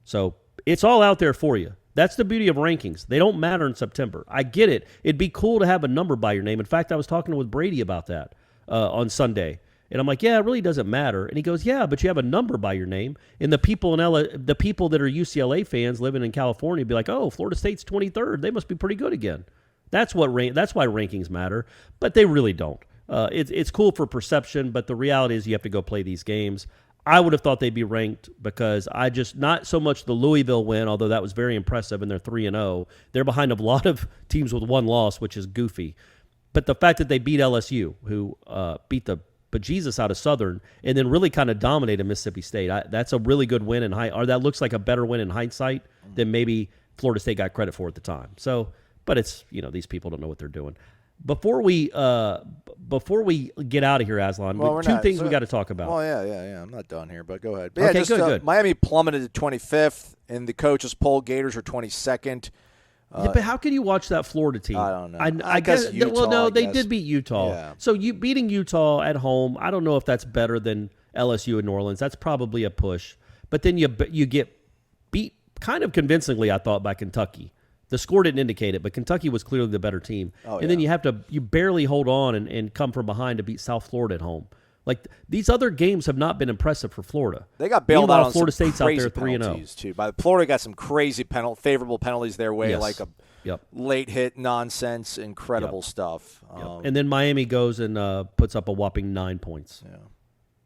So it's all out there for you. That's the beauty of rankings. They don't matter in September. I get it. It'd be cool to have a number by your name. In fact, I was talking with Brady about that on Sunday. And I'm like, yeah, it really doesn't matter. And he goes, yeah, but you have a number by your name. And the people the people that are UCLA fans living in California be like, oh, Florida State's 23rd. They must be pretty good again. That's why rankings matter. But they really don't. It's cool for perception, but the reality is you have to go play these games. I would have thought they'd be ranked because not so much the Louisville win, although that was very impressive and they're 3-0. They're behind a lot of teams with 1 loss, which is goofy. But the fact that they beat LSU, who beat the bejesus out of Southern, and then really kind of dominated Mississippi State, that's a really good win or that looks like a better win in hindsight than maybe Florida State got credit for at the time. So, but it's, these people don't know what they're doing. Before we get out of here, Aslan, two things we got to talk about. Well, yeah. I'm not done here, but go ahead. But okay, good. Miami plummeted to 25th in the coaches poll. Gators are 22nd. But how can you watch that Florida team? I don't know. I guess Utah, well, no, they guess. did beat Utah. Yeah. So you beating Utah at home, I don't know if that's better than LSU in New Orleans. That's probably a push. But then you get beat kind of convincingly, I thought, by Kentucky. The score didn't indicate it, but Kentucky was clearly the better team. Then you barely hold on and come from behind to beat South Florida at home. Like, these other games have not been impressive for Florida. They got bailed out on Florida some State's out there crazy 3-0 penalties, too. Florida got some crazy favorable penalties their way, yes. like a late hit nonsense, incredible stuff. And then Miami goes and puts up a whopping 9 points.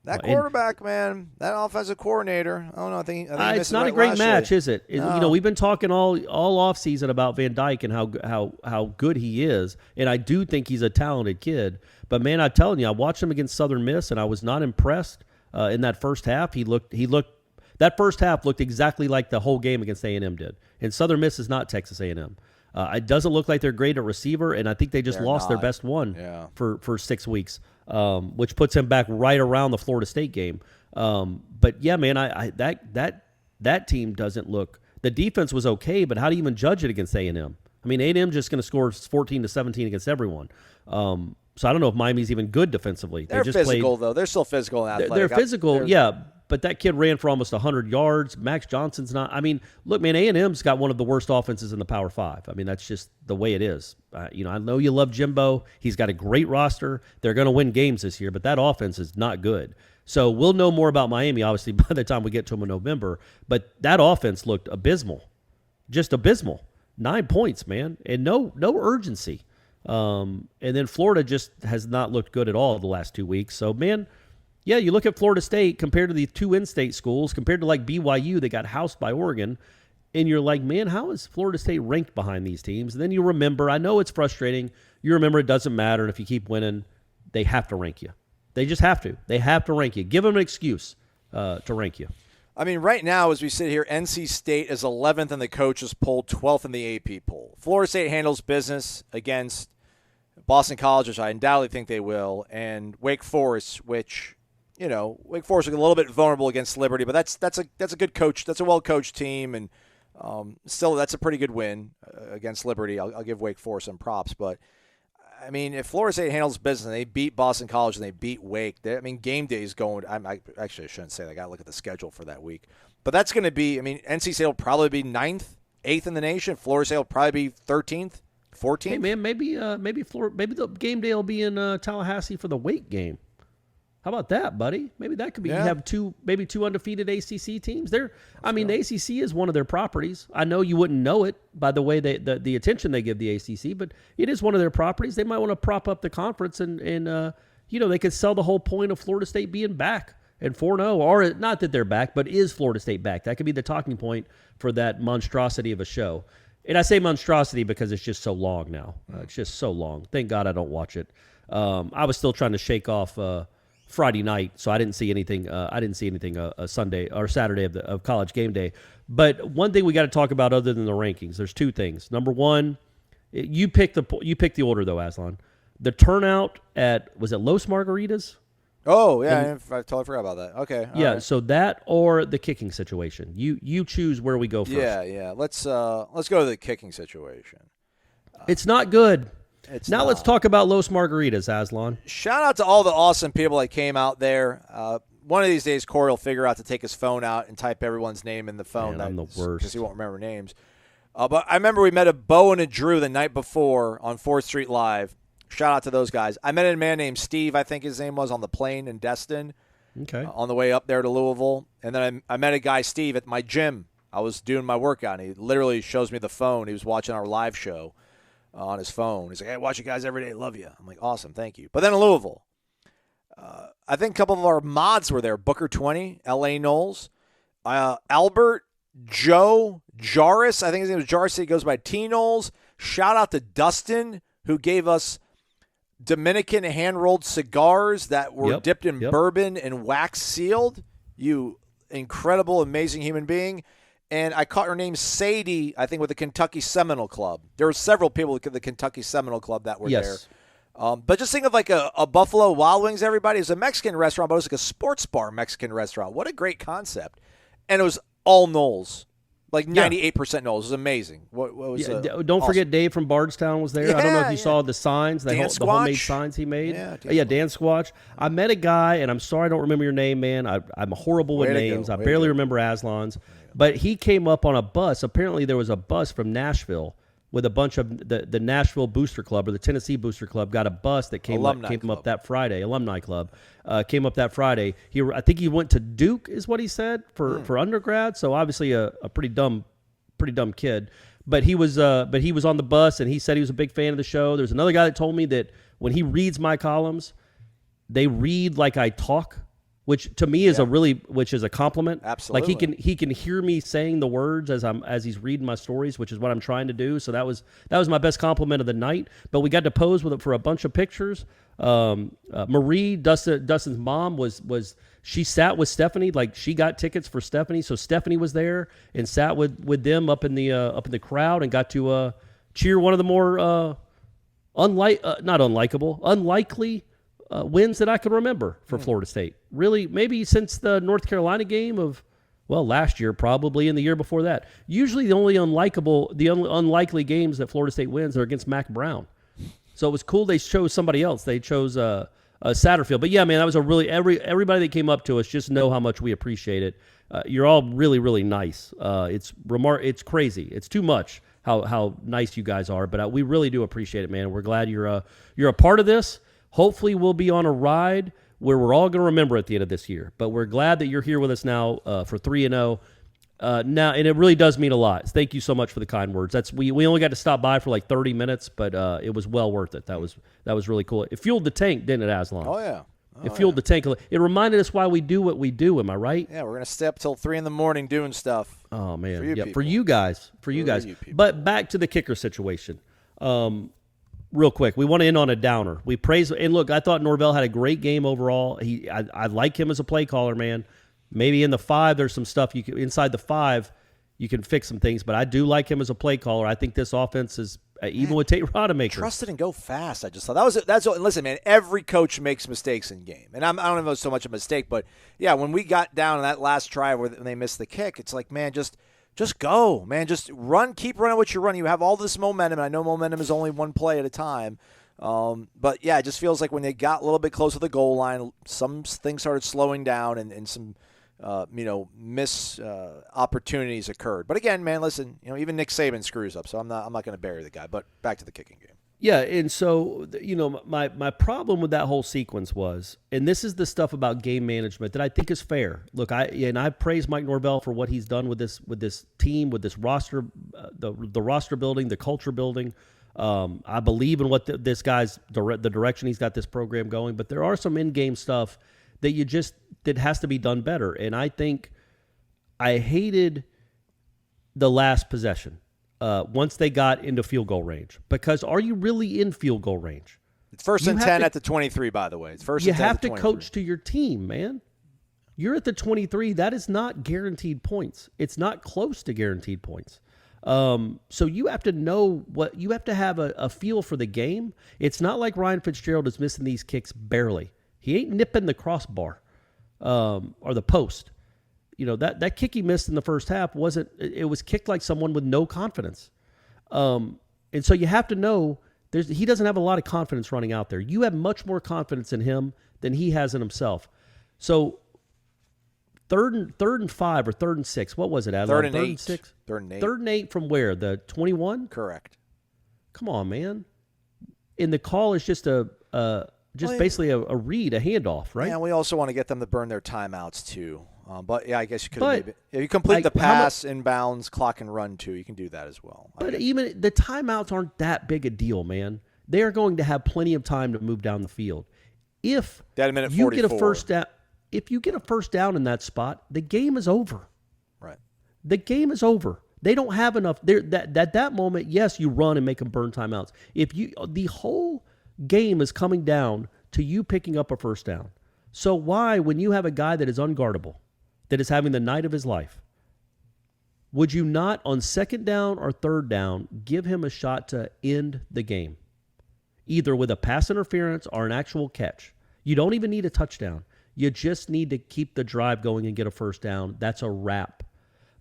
That quarterback, man, that offensive coordinator. I don't know. I think it's not a great match, is it? No. We've been talking all offseason about Van Dyke and how good he is, and I do think he's a talented kid. But man, I'm telling you, I watched him against Southern Miss, and I was not impressed in that first half. That first half looked exactly like the whole game against A&M did. And Southern Miss is not Texas A&M. It doesn't look like they're great at receiver, and I think they just lost their best one for 6 weeks, which puts him back right around the Florida State game. But yeah, man, that team doesn't look. The defense was okay, but how do you even judge it against A&M? I mean, A&M just going to score 14-17 against everyone. So I don't know if Miami's even good defensively. They're just physical, though. They're still physical and athletic. They're physical, yeah. But that kid ran for almost 100 yards. Max Johnson's not. I mean, look, man, A&M's got one of the worst offenses in the Power 5. I mean, that's just the way it is. I know you love Jimbo. He's got a great roster. They're going to win games this year, but that offense is not good. So we'll know more about Miami, obviously, by the time we get to them in November. But that offense looked abysmal, just abysmal. 9 points, man, and no urgency. And then Florida just has not looked good at all the last 2 weeks. So, man, yeah, you look at Florida State compared to the two in-state schools, compared to like BYU that got housed by Oregon, and you're like, man, how is Florida State ranked behind these teams? And then you remember, I know it's frustrating. You remember it doesn't matter, and if you keep winning, they have to rank you. They just have to. They have to rank you. Give them an excuse to rank you. I mean, right now, as we sit here, NC State is 11th in the coaches poll, 12th in the AP poll. Florida State handles business against Boston College, which I undoubtedly think they will, and Wake Forest, which, Wake Forest is a little bit vulnerable against Liberty, but that's a good coach. That's a well-coached team, and still that's a pretty good win against Liberty. I'll give Wake Forest some props, but I mean, if Florida State handles business and they beat Boston College and they beat Wake, game day is going. I shouldn't say that. I got to look at the schedule for that week, but that's going to be. I mean, NC State will probably be 9th, 8th in the nation. Florida State will probably be 13th, 14th. Hey man, maybe the game day will be in Tallahassee for the Wake game. How about that, buddy? Maybe that could be. Yeah. You have two undefeated ACC teams. The ACC is one of their properties. I know you wouldn't know it by the way the attention they give the ACC, but it is one of their properties. They might want to prop up the conference and they could sell the whole point of Florida State being back and 4-0, or not that they're back, but is Florida State back? That could be the talking point for that monstrosity of a show. And I say monstrosity because it's just so long now. It's just so long. Thank God I don't watch it. I was still trying to shake off Friday night, so I didn't see anything. Sunday or Saturday of college game day. But one thing we got to talk about other than the rankings, there's two things. Number one, you pick the order though, Aslan. The turnout at, was it Los Margaritas? Oh yeah, I totally forgot about that. Okay, yeah. Right. So that or the kicking situation. You choose where we go first. Yeah. Let's go to the kicking situation. It's not good. Let's talk about Los Margaritas, Aslan. Shout out to all the awesome people that came out there. One of these days, Corey will figure out to take his phone out and type everyone's name in the phone. Man, I'm the worst. Because he won't remember names. But I remember we met a Bo and a Drew the night before on 4th Street Live. Shout out to those guys. I met a man named Steve, I think his name was, on the plane in Destin. Okay. On the way up there to Louisville. And then I met a guy, Steve, at my gym. I was doing my workout, and he literally shows me the phone. He was watching our live show on his phone. He's like, hey, I watch you guys every day. Love you. I'm like, awesome. Thank you. But then in Louisville, I think a couple of our mods were there. Booker 20, L.A. Noles, Albert, Joe, Jarvis. I think his name was Jarvis. He goes by T. Noles. Shout out to Dustin, who gave us Dominican hand-rolled cigars that were dipped in bourbon and wax sealed. You incredible, amazing human being. And I caught her name Sadie, I think, with the Kentucky Seminole Club. There were several people at the Kentucky Seminole Club that were there. But just think of like a Buffalo Wild Wings, everybody. It was a Mexican restaurant, but it was like a sports bar Mexican restaurant. What a great concept. And it was all Noles. Like 98% Noles. It was amazing. What was don't awesome. Forget Dave from Bardstown was there. I don't know if you saw the signs, the homemade signs he made. Dan Squatch. I met a guy, and I'm sorry I don't remember your name, man. I'm horrible with names. I barely remember Aslan's. But he came up on a bus. Apparently there was a bus from Nashville with a bunch of the Nashville Booster Club or the Tennessee Booster Club got a bus that came up that Friday. Alumni Club came up that Friday. I think he went to Duke is what he said for undergrad. So obviously a pretty dumb kid. But he was on the bus and he said he was a big fan of the show. There's another guy that told me that when he reads my columns, they read like I talk. which to me is which is a compliment. Absolutely. Like he can hear me saying the words as he's reading my stories, which is what I'm trying to do. So that was my best compliment of the night. But we got to pose with it for a bunch of pictures. Marie, Dustin's mom, she sat with Stephanie, like she got tickets for Stephanie, so Stephanie was there and sat with them up in the crowd and got to cheer one of the more unlikely wins that I could remember for Florida State. Really, maybe since the North Carolina game of last year, probably, and the year before that. Usually, the only unlikely games that Florida State wins are against Mac Brown. So it was cool they chose somebody else. They chose Satterfield. But yeah, man, that was a really everybody that came up to us, just know how much we appreciate it. You're all really, really nice. It's crazy. It's too much how nice you guys are, but we really do appreciate it, man. We're glad you're a part of this. Hopefully, we'll be on a ride where we're all going to remember at the end of this year. But we're glad that you're here with us now for 3-0. Now, and it really does mean a lot. Thank you so much for the kind words. We only got to stop by for like 30 minutes, but it was well worth it. That was really cool. It fueled the tank, didn't it, Aslan? Oh yeah. It fueled the tank. It reminded us why we do what we do. Am I right? Yeah, we're gonna stay up till 3 a.m. doing stuff. Oh man, for you guys. But back to the kicker situation. Real quick, we want to end on a downer. We praise and look. I thought Norvell had a great game overall. I like him as a play caller, man. Maybe in the 5, there's some stuff inside the 5, you can fix some things. But I do like him as a play caller. I think this offense is even with Tate Rodemaker. Trust it and go fast. I just thought that's what. Listen, man, every coach makes mistakes in game, and I don't know if it was so much a mistake, but yeah, when we got down in that last try when they missed the kick, it's like, man, just go, man, just run, keep running what you're running. You have all this momentum, and I know momentum is only one play at a time. But yeah, it just feels like when they got a little bit closer to the goal line, some things started slowing down, and some opportunities occurred. But again, man, listen, even Nick Saban screws up, so I'm not going to bury the guy. But back to the kicking game. Yeah, and so my problem with that whole sequence was, and this is the stuff about game management that I think is fair. Look, I praise Mike Norvell for what he's done with this team, with this roster, the roster building, the culture building. I believe in what this guy's the direction he's got this program going. But there are some in-game stuff that has to be done better. And I think I hated the last possession once they got into field goal range. Because are you really in field goal range? It's 1st and 10 at the 23, by the way. It's first. You and 10 have at the to 23. coach to your team, man. You're at the 23. That is not guaranteed points. It's not close to guaranteed points. So you have to know you have to have a feel for the game. It's not like Ryan Fitzgerald is missing these kicks barely. He ain't nipping the crossbar or the post. That kick he missed in the first half it was kicked like someone with no confidence. And so you have to know he doesn't have a lot of confidence running out there. You have much more confidence in him than he has in himself. So third and 5 or 3rd and 6. What was it, Adler? 3rd and 8. 6? 3rd and 8. 3rd and 8 from where? The 21? Correct. Come on, man. And the call is just basically a read, a handoff, right? Yeah, and we also want to get them to burn their timeouts too. But yeah, I guess you could maybe if you complete the pass, inbounds, clock and run too, you can do that as well. But even the timeouts aren't that big a deal, man. They are going to have plenty of time to move down the field. If that a minute you 44. Get a first down, if you get a first down in that spot, the game is over. Right. The game is over. They don't have enough. That moment, yes, you run and make them burn timeouts. The whole game is coming down to you picking up a first down. So why, when you have a guy that is unguardable, that is having the night of his life, would you not, on 2nd down or 3rd down, give him a shot to end the game? Either with a pass interference or an actual catch. You don't even need a touchdown. You just need to keep the drive going and get a first down. That's a wrap.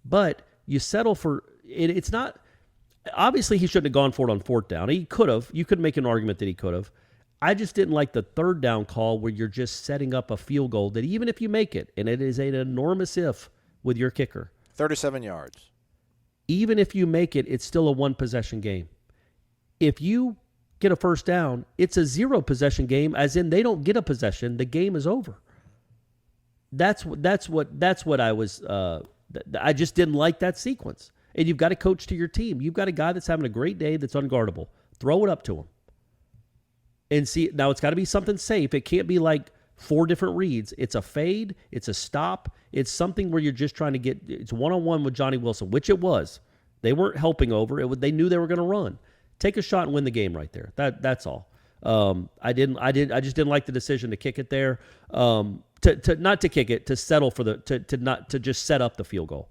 But you settle for it. It's not. Obviously, he shouldn't have gone for it on 4th down. He could have. You could make an argument that he could have. I just didn't like the 3rd down call where you're just setting up a field goal that even if you make it, and it is an enormous if with your kicker. 37 yards. Even if you make it, it's still a 1-possession game. If you get a first down, it's a 0-possession game, as in they don't get a possession. The game is over. That's what I was. I just didn't like that sequence. And you've got to coach to your team. You've got a guy that's having a great day that's unguardable. Throw it up to him. And see, now it's got to be something safe. It can't be like 4 different reads. It's a fade. It's a stop. It's something where you're just trying to get – it's one-on-one with Johnny Wilson, which it was. They weren't helping over. They knew they were going to run. Take a shot and win the game right there. That's all. I just didn't like the decision to kick it there. To not to kick it, to settle for to just set up the field goal.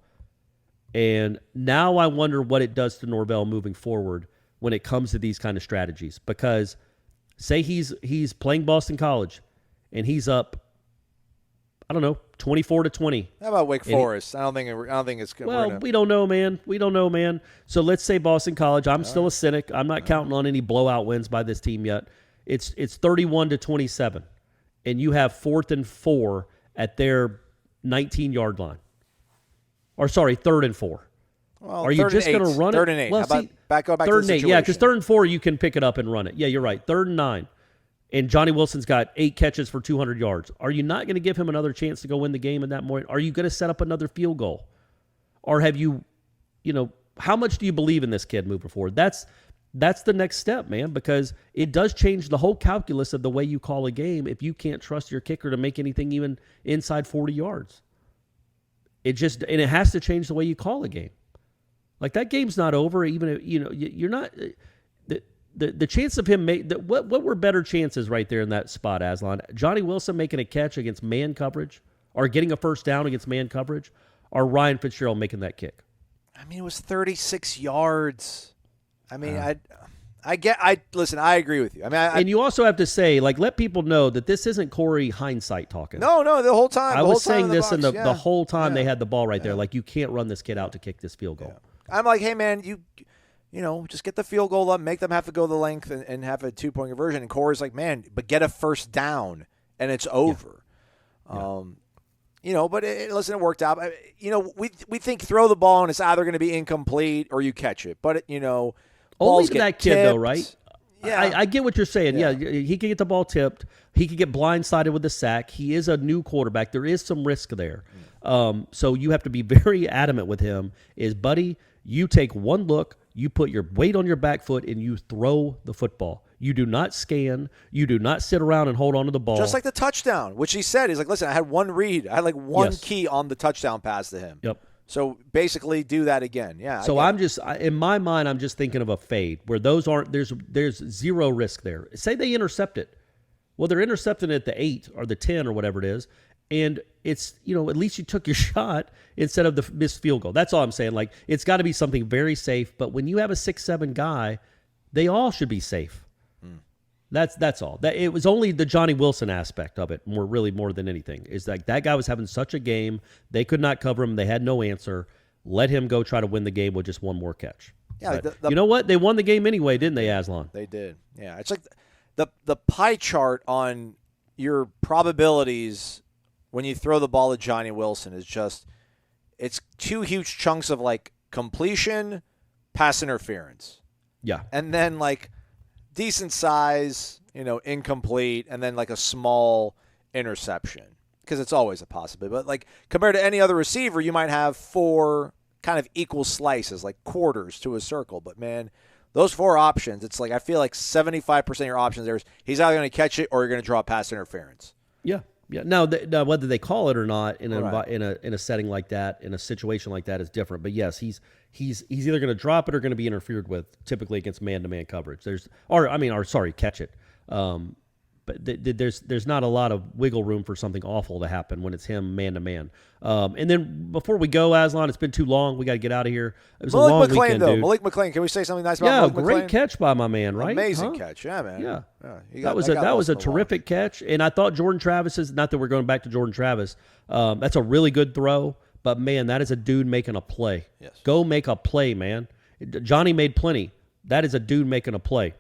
And now I wonder what it does to Norvell moving forward when it comes to these kind of strategies. Because say he's playing Boston College and he's up, I don't know, 24-20. How about Wake Forest? I don't think it's good. Well, we don't know, man. We don't know, man. So let's say Boston College. I'm still a cynic. I'm not counting on any blowout wins by this team yet. It's 31-27, and you have 4th and 4 at their 19-yard line. Or sorry, 3rd and 4. Well, are you just going to run it? 3rd and 8. Well, How about go back to 3rd the and 8? situation? Yeah, because 3rd and 4 you can pick it up and run it. Yeah, you're right. 3rd and 9. And Johnny Wilson's got 8 catches for 200 yards. Are you not going to give him another chance to go win the game in that moment? Are you going to set up another field goal? Or have you how much do you believe in this kid moving forward? That's the next step, man, because it does change the whole calculus of the way you call a game if you can't trust your kicker to make anything even inside 40 yards. It has to change the way you call a game. Like, that game's not over, even if, you're not the chance of him what were better chances right there in that spot, Aslan? Johnny Wilson making a catch against man coverage or getting a first down against man coverage, or Ryan Fitzgerald making that kick? I mean, it was 36 yards. I mean, listen, I agree with you. I mean, and you also have to say, like, let people know that this isn't Corey hindsight talking. No, the whole time. I was saying this in the whole time they had the ball right there. Like, you can't run this kid out to kick this field goal. Yeah. I'm like, hey, man, you just get the field goal up, make them have to go the length and have a 2-point conversion. And Corey's like, man, but get a first down, and it's over. Yeah. But listen, it worked out. We think throw the ball, and it's either going to be incomplete or you catch it. But, only to that kid, tipped. though, right? Yeah, I get what you're saying. Yeah, he could get the ball tipped. He could get blindsided with a sack. He is a new quarterback. There is some risk there. So you have to be very adamant with him is, buddy, you take one look, you put your weight on your back foot, and you throw the football. You do not scan. You do not sit around and hold on to the ball. Just like the touchdown, which he said. He's like, listen, I had one read. I had like one key on the touchdown pass to him. Yep. So basically do that again. Yeah. So in my mind, I'm just thinking of a fade where there's zero risk there. Say they intercept it. Well, they're intercepting it at the 8 or the 10 or whatever it is. And it's, at least you took your shot instead of the missed field goal. That's all I'm saying. Like, it's got to be something very safe. But when you have a 6'7" guy, they all should be safe. That's all. It was only the Johnny Wilson aspect of it, more than anything. Is like that guy was having such a game, they could not cover him. They had no answer. Let him go try to win the game with just one more catch. Yeah, you know what? They won the game anyway, didn't they, Aslan? They did. Yeah, it's like the pie chart on your probabilities when you throw the ball at Johnny Wilson is just it's 2 huge chunks of like completion, pass interference. Yeah, and then like decent size, incomplete, and then like a small interception because it's always a possibility. But like compared to any other receiver, you might have 4 kind of equal slices, like quarters to a circle. But man, those 4 options, it's like I feel like 75% of your options there is he's either going to catch it or you're going to draw pass interference. Yeah. Yeah. Now, whether they call it or not in a setting like that, in a situation like that, is different. But yes, he's either going to drop it or going to be interfered with, typically against man-to-man coverage. Catch it. But there's not a lot of wiggle room for something awful to happen when it's him man-to-man. And then before we go, Aslan, it's been too long. We got to get out of here. It was a long weekend, dude. Malik McClain, can we say something nice about Malik McClain? Yeah, great catch by my man, right? Amazing catch. Yeah, man. Yeah. That was a terrific catch. And I thought Jordan Travis's, not that we're going back to Jordan Travis, that's a really good throw. But, man, that is a dude making a play. Yes. Go make a play, man. Johnny made plenty. That is a dude making a play.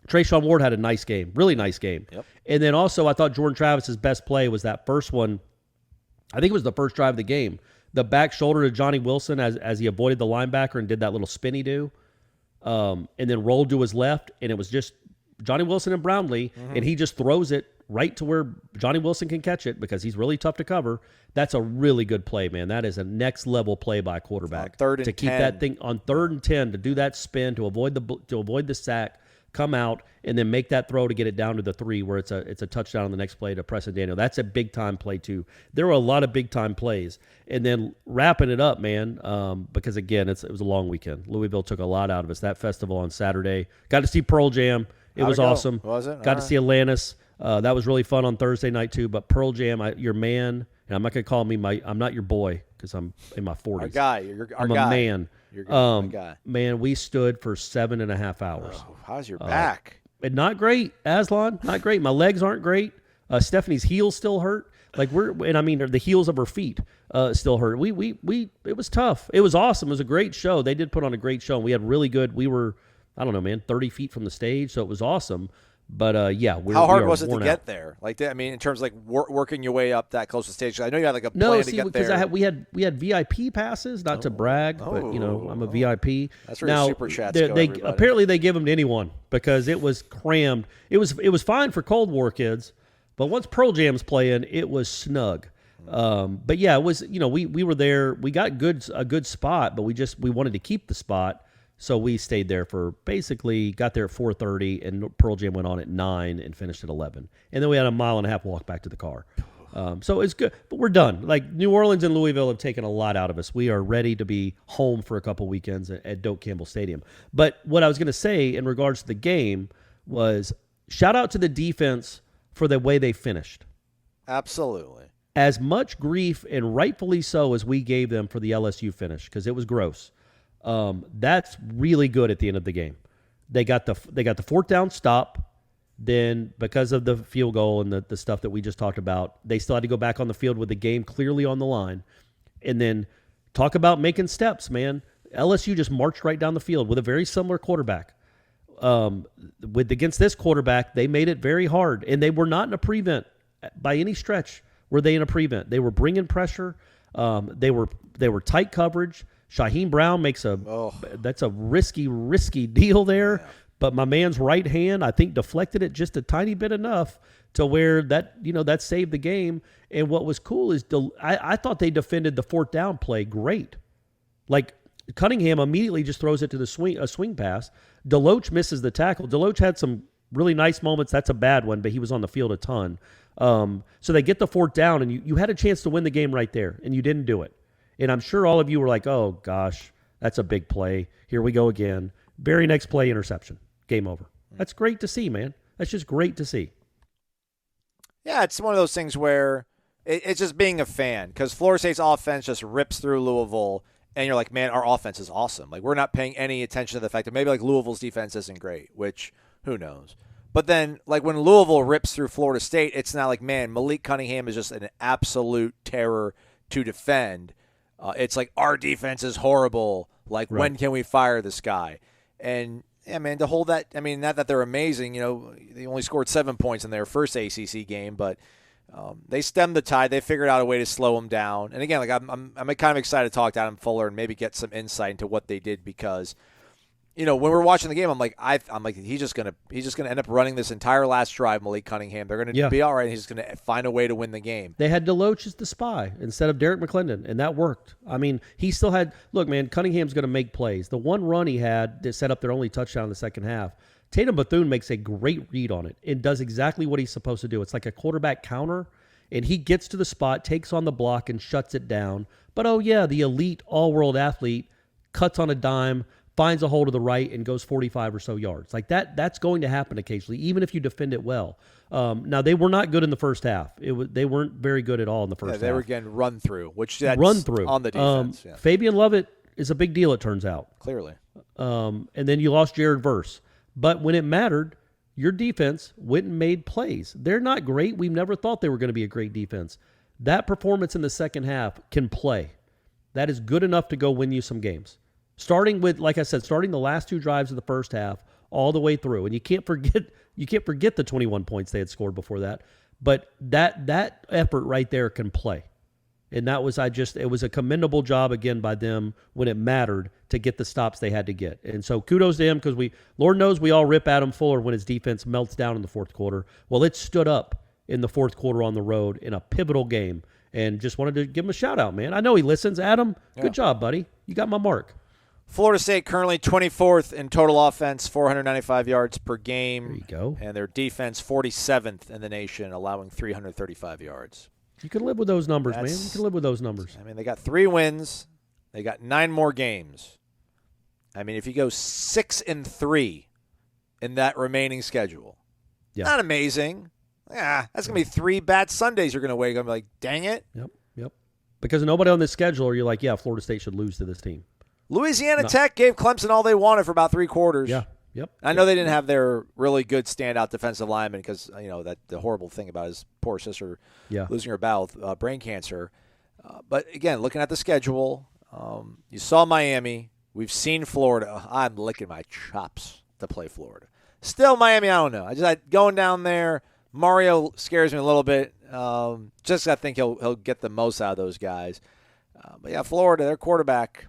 Trayshawn Ward had a nice game, really nice game. Yep. And then also I thought Jordan Travis's best play was that first one. I think it was the first drive of the game. The back shoulder to Johnny Wilson as he avoided the linebacker and did that little spinny do. And then rolled to his left, and it was just Johnny Wilson and Brownlee, and he just throws it right to where Johnny Wilson can catch it because he's really tough to cover. That's a really good play, man. That is a next-level play by a quarterback. On 3rd and to keep 10. that thing on 3rd and 10, to do that spin, to avoid the sack. come out, and then make that throw to get it down to the 3 where it's a touchdown on the next play to Preston Daniel. That's a big-time play, too. There were a lot of big-time plays. And then wrapping it up, man, because, again, it was a long weekend. Louisville took a lot out of us. That festival on Saturday. Got to see Pearl Jam. It was awesome. Was it? Got to see Atlantis. That was really fun on Thursday night, too. But Pearl Jam, your man, and I'm not going to call me I'm not your boy because I'm in my 40s. Our guy. I'm a man. You're my guy. Man, we stood for 7.5 hours. Oh, how's your back? And not great, Aslan. Not great. My legs aren't great. Stephanie's heels still hurt. The heels of her feet still hurt. It was tough. It was awesome. It was a great show. They did put on a great show. And we had really good. We were, 30 feet from the stage, so it was awesome. But how hard was it to get there? In terms of working your way up that close to the stage. I know you had a plan to get there. we had VIP passes. Not to brag, but I'm a VIP. That's where your super chats go. Apparently they give them to anyone because it was crammed. It was fine for Cold War kids, but once Pearl Jam's playing, it was snug. But yeah, it was. We were there. We got a good spot, but we wanted to keep the spot. So we stayed there got there at 4:30, and Pearl Jam went on at 9 and finished at 11. And then we had a 1.5 mile walk back to the car. So it's good, but we're done. New Orleans and Louisville have taken a lot out of us. We are ready to be home for a couple weekends at Doak Campbell Stadium. But what I was going to say in regards to the game was shout out to the defense for the way they finished. Absolutely. As much grief, and rightfully so, as we gave them for the LSU finish, because it was gross. That's really good at the end of the game. They got the 4th down stop. Then because of the field goal and the stuff that we just talked about, they still had to go back on the field with the game clearly on the line. And then talk about making steps, man. LSU just marched right down the field with a very similar quarterback. Against this quarterback, they made it very hard, and they were not in a prevent by any stretch. Were they in a prevent? They were bringing pressure. They were tight coverage. Shaheem Brown that's a risky deal there. Yeah. But my man's right hand, I think, deflected it just a tiny bit enough to where that saved the game. And what was cool is I thought they defended the 4th down play great. Cunningham immediately just throws it to a swing pass. Deloach misses the tackle. Deloach had some really nice moments. That's a bad one, but he was on the field a ton. So they get the 4th down, and you had a chance to win the game right there, and you didn't do it. And I'm sure all of you were like, oh, gosh, that's a big play. Here we go again. Very next play, interception. Game over. That's great to see, man. That's just great to see. Yeah, it's one of those things where it's just being a fan, because Florida State's offense just rips through Louisville, and you're like, man, our offense is awesome. We're not paying any attention to the fact that maybe Louisville's defense isn't great, which who knows. But then, when Louisville rips through Florida State, it's not like, man, Malik Cunningham is just an absolute terror to defend. It's our defense is horrible. Right. When can we fire this guy? And, yeah, man, to hold that, not that they're amazing. They only scored 7 points in their first ACC game, but they stemmed the tide. They figured out a way to slow them down. And, again, I'm kind of excited to talk to Adam Fuller and maybe get some insight into what they did because – when we're watching the game, I'm like, he's just gonna end up running this entire last drive. Malik Cunningham, they're gonna be all right. And he's gonna find a way to win the game. They had Deloach as the spy instead of Derek McClendon, and that worked. He still had. Look, man, Cunningham's gonna make plays. The one run he had that set up their only touchdown in the second half. Tatum Bethune makes a great read on it. It does exactly what he's supposed to do. It's like a quarterback counter, and he gets to the spot, takes on the block, and shuts it down. But the elite all-world athlete cuts on a dime, finds a hole to the right, and goes 45 or so yards. That's going to happen occasionally, even if you defend it well. Now, they were not good in the first half. They weren't very good at all in the first half. They were getting run through, which that's on the defense. Fabian Lovett is a big deal, it turns out. Clearly. And then you lost Jared Verse. But when it mattered, your defense went and made plays. They're not great. We never thought they were going to be a great defense. That performance in the second half can play. That is good enough to go win you some games. Starting with, like I said, starting the last 2 drives of the first half all the way through. And you can't forget the 21 points they had scored before that. But that effort right there can play. And that was it was a commendable job again by them when it mattered to get the stops they had to get. And so kudos to him because Lord knows we all rip Adam Fuller when his defense melts down in the fourth quarter. Well, it stood up in the fourth quarter on the road in a pivotal game. And just wanted to give him a shout out, man. I know he listens. Adam, good job, buddy. You got my mark. Florida State currently 24th in total offense, 495 yards per game. There you go. And their defense 47th in the nation, allowing 335 yards. You can live with those numbers, man. You can live with those numbers. I mean, they got 3 wins. They got 9 more games. I mean, if you go 6-3 in that remaining schedule, not amazing. Yeah, that's going to be 3 bad Sundays you're going to wake up and be like, dang it. Yep. Because nobody on this schedule, you're like, yeah, Florida State should lose to this team. Louisiana Tech gave Clemson all they wanted for about 3 quarters. Yeah. Yep. I know they didn't have their really good standout defensive lineman because, that the horrible thing about his poor sister losing her battle with brain cancer. But, again, looking at the schedule, you saw Miami. We've seen Florida. I'm licking my chops to play Florida. Still, Miami, I don't know. Going down there, Mario scares me a little bit. I think he'll get the most out of those guys. But, yeah, Florida, their quarterback,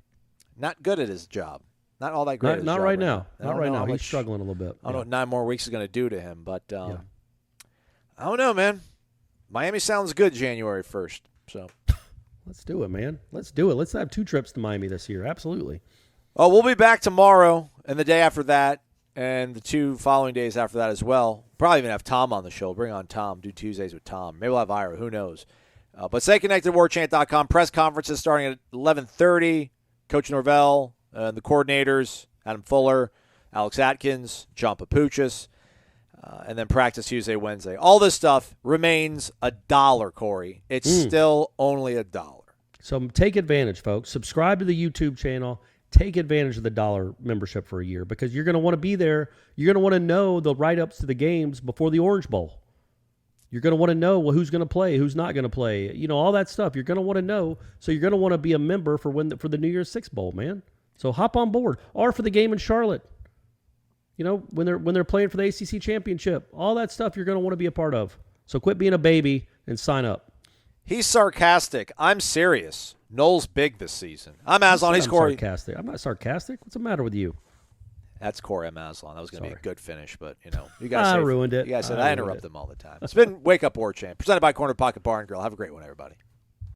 not good at his job. Not all that great at his job. Not right now. Not right now. He's He's struggling a little bit. I don't know what 9 more weeks is going to do to him. But I don't know, man. Miami sounds good January 1st. So let's do it, man. Let's do it. Let's have 2 trips to Miami this year. Absolutely. Oh, we'll be back tomorrow and the day after that and the 2 following days after that as well. Probably even have Tom on the show. Bring on Tom. Do Tuesdays with Tom. Maybe we'll have Ira. Who knows? But stay connected, warchant.com. Press conferences starting at 11:30. Coach Norvell, the coordinators, Adam Fuller, Alex Atkins, John Papuchis, and then practice Tuesday, Wednesday. All this stuff remains $1, Corey. It's still only $1. So take advantage, folks. Subscribe to the YouTube channel. Take advantage of the $1 membership for a year because you're going to want to be there. You're going to want to know the write-ups to the games before the Orange Bowl. You're going to want to know who's going to play, who's not going to play. All that stuff. You're going to want to know. So you're going to want to be a member for the New Year's Six Bowl, man. So hop on board, or for the game in Charlotte. When they're playing for the ACC championship, all that stuff you're going to want to be a part of. So quit being a baby and sign up. He's sarcastic. I'm serious. Noles big this season. I'm Aslan. He's Corey. Sarcastic. I'm not sarcastic. What's the matter with you? That's Corey. I'm Aslan. That was going to be a good finish, but you guys ruined it. You guys said I interrupt them all the time. It's been Wake Up Warchant, presented by Corner Pocket Bar and Grill. Have a great one, everybody.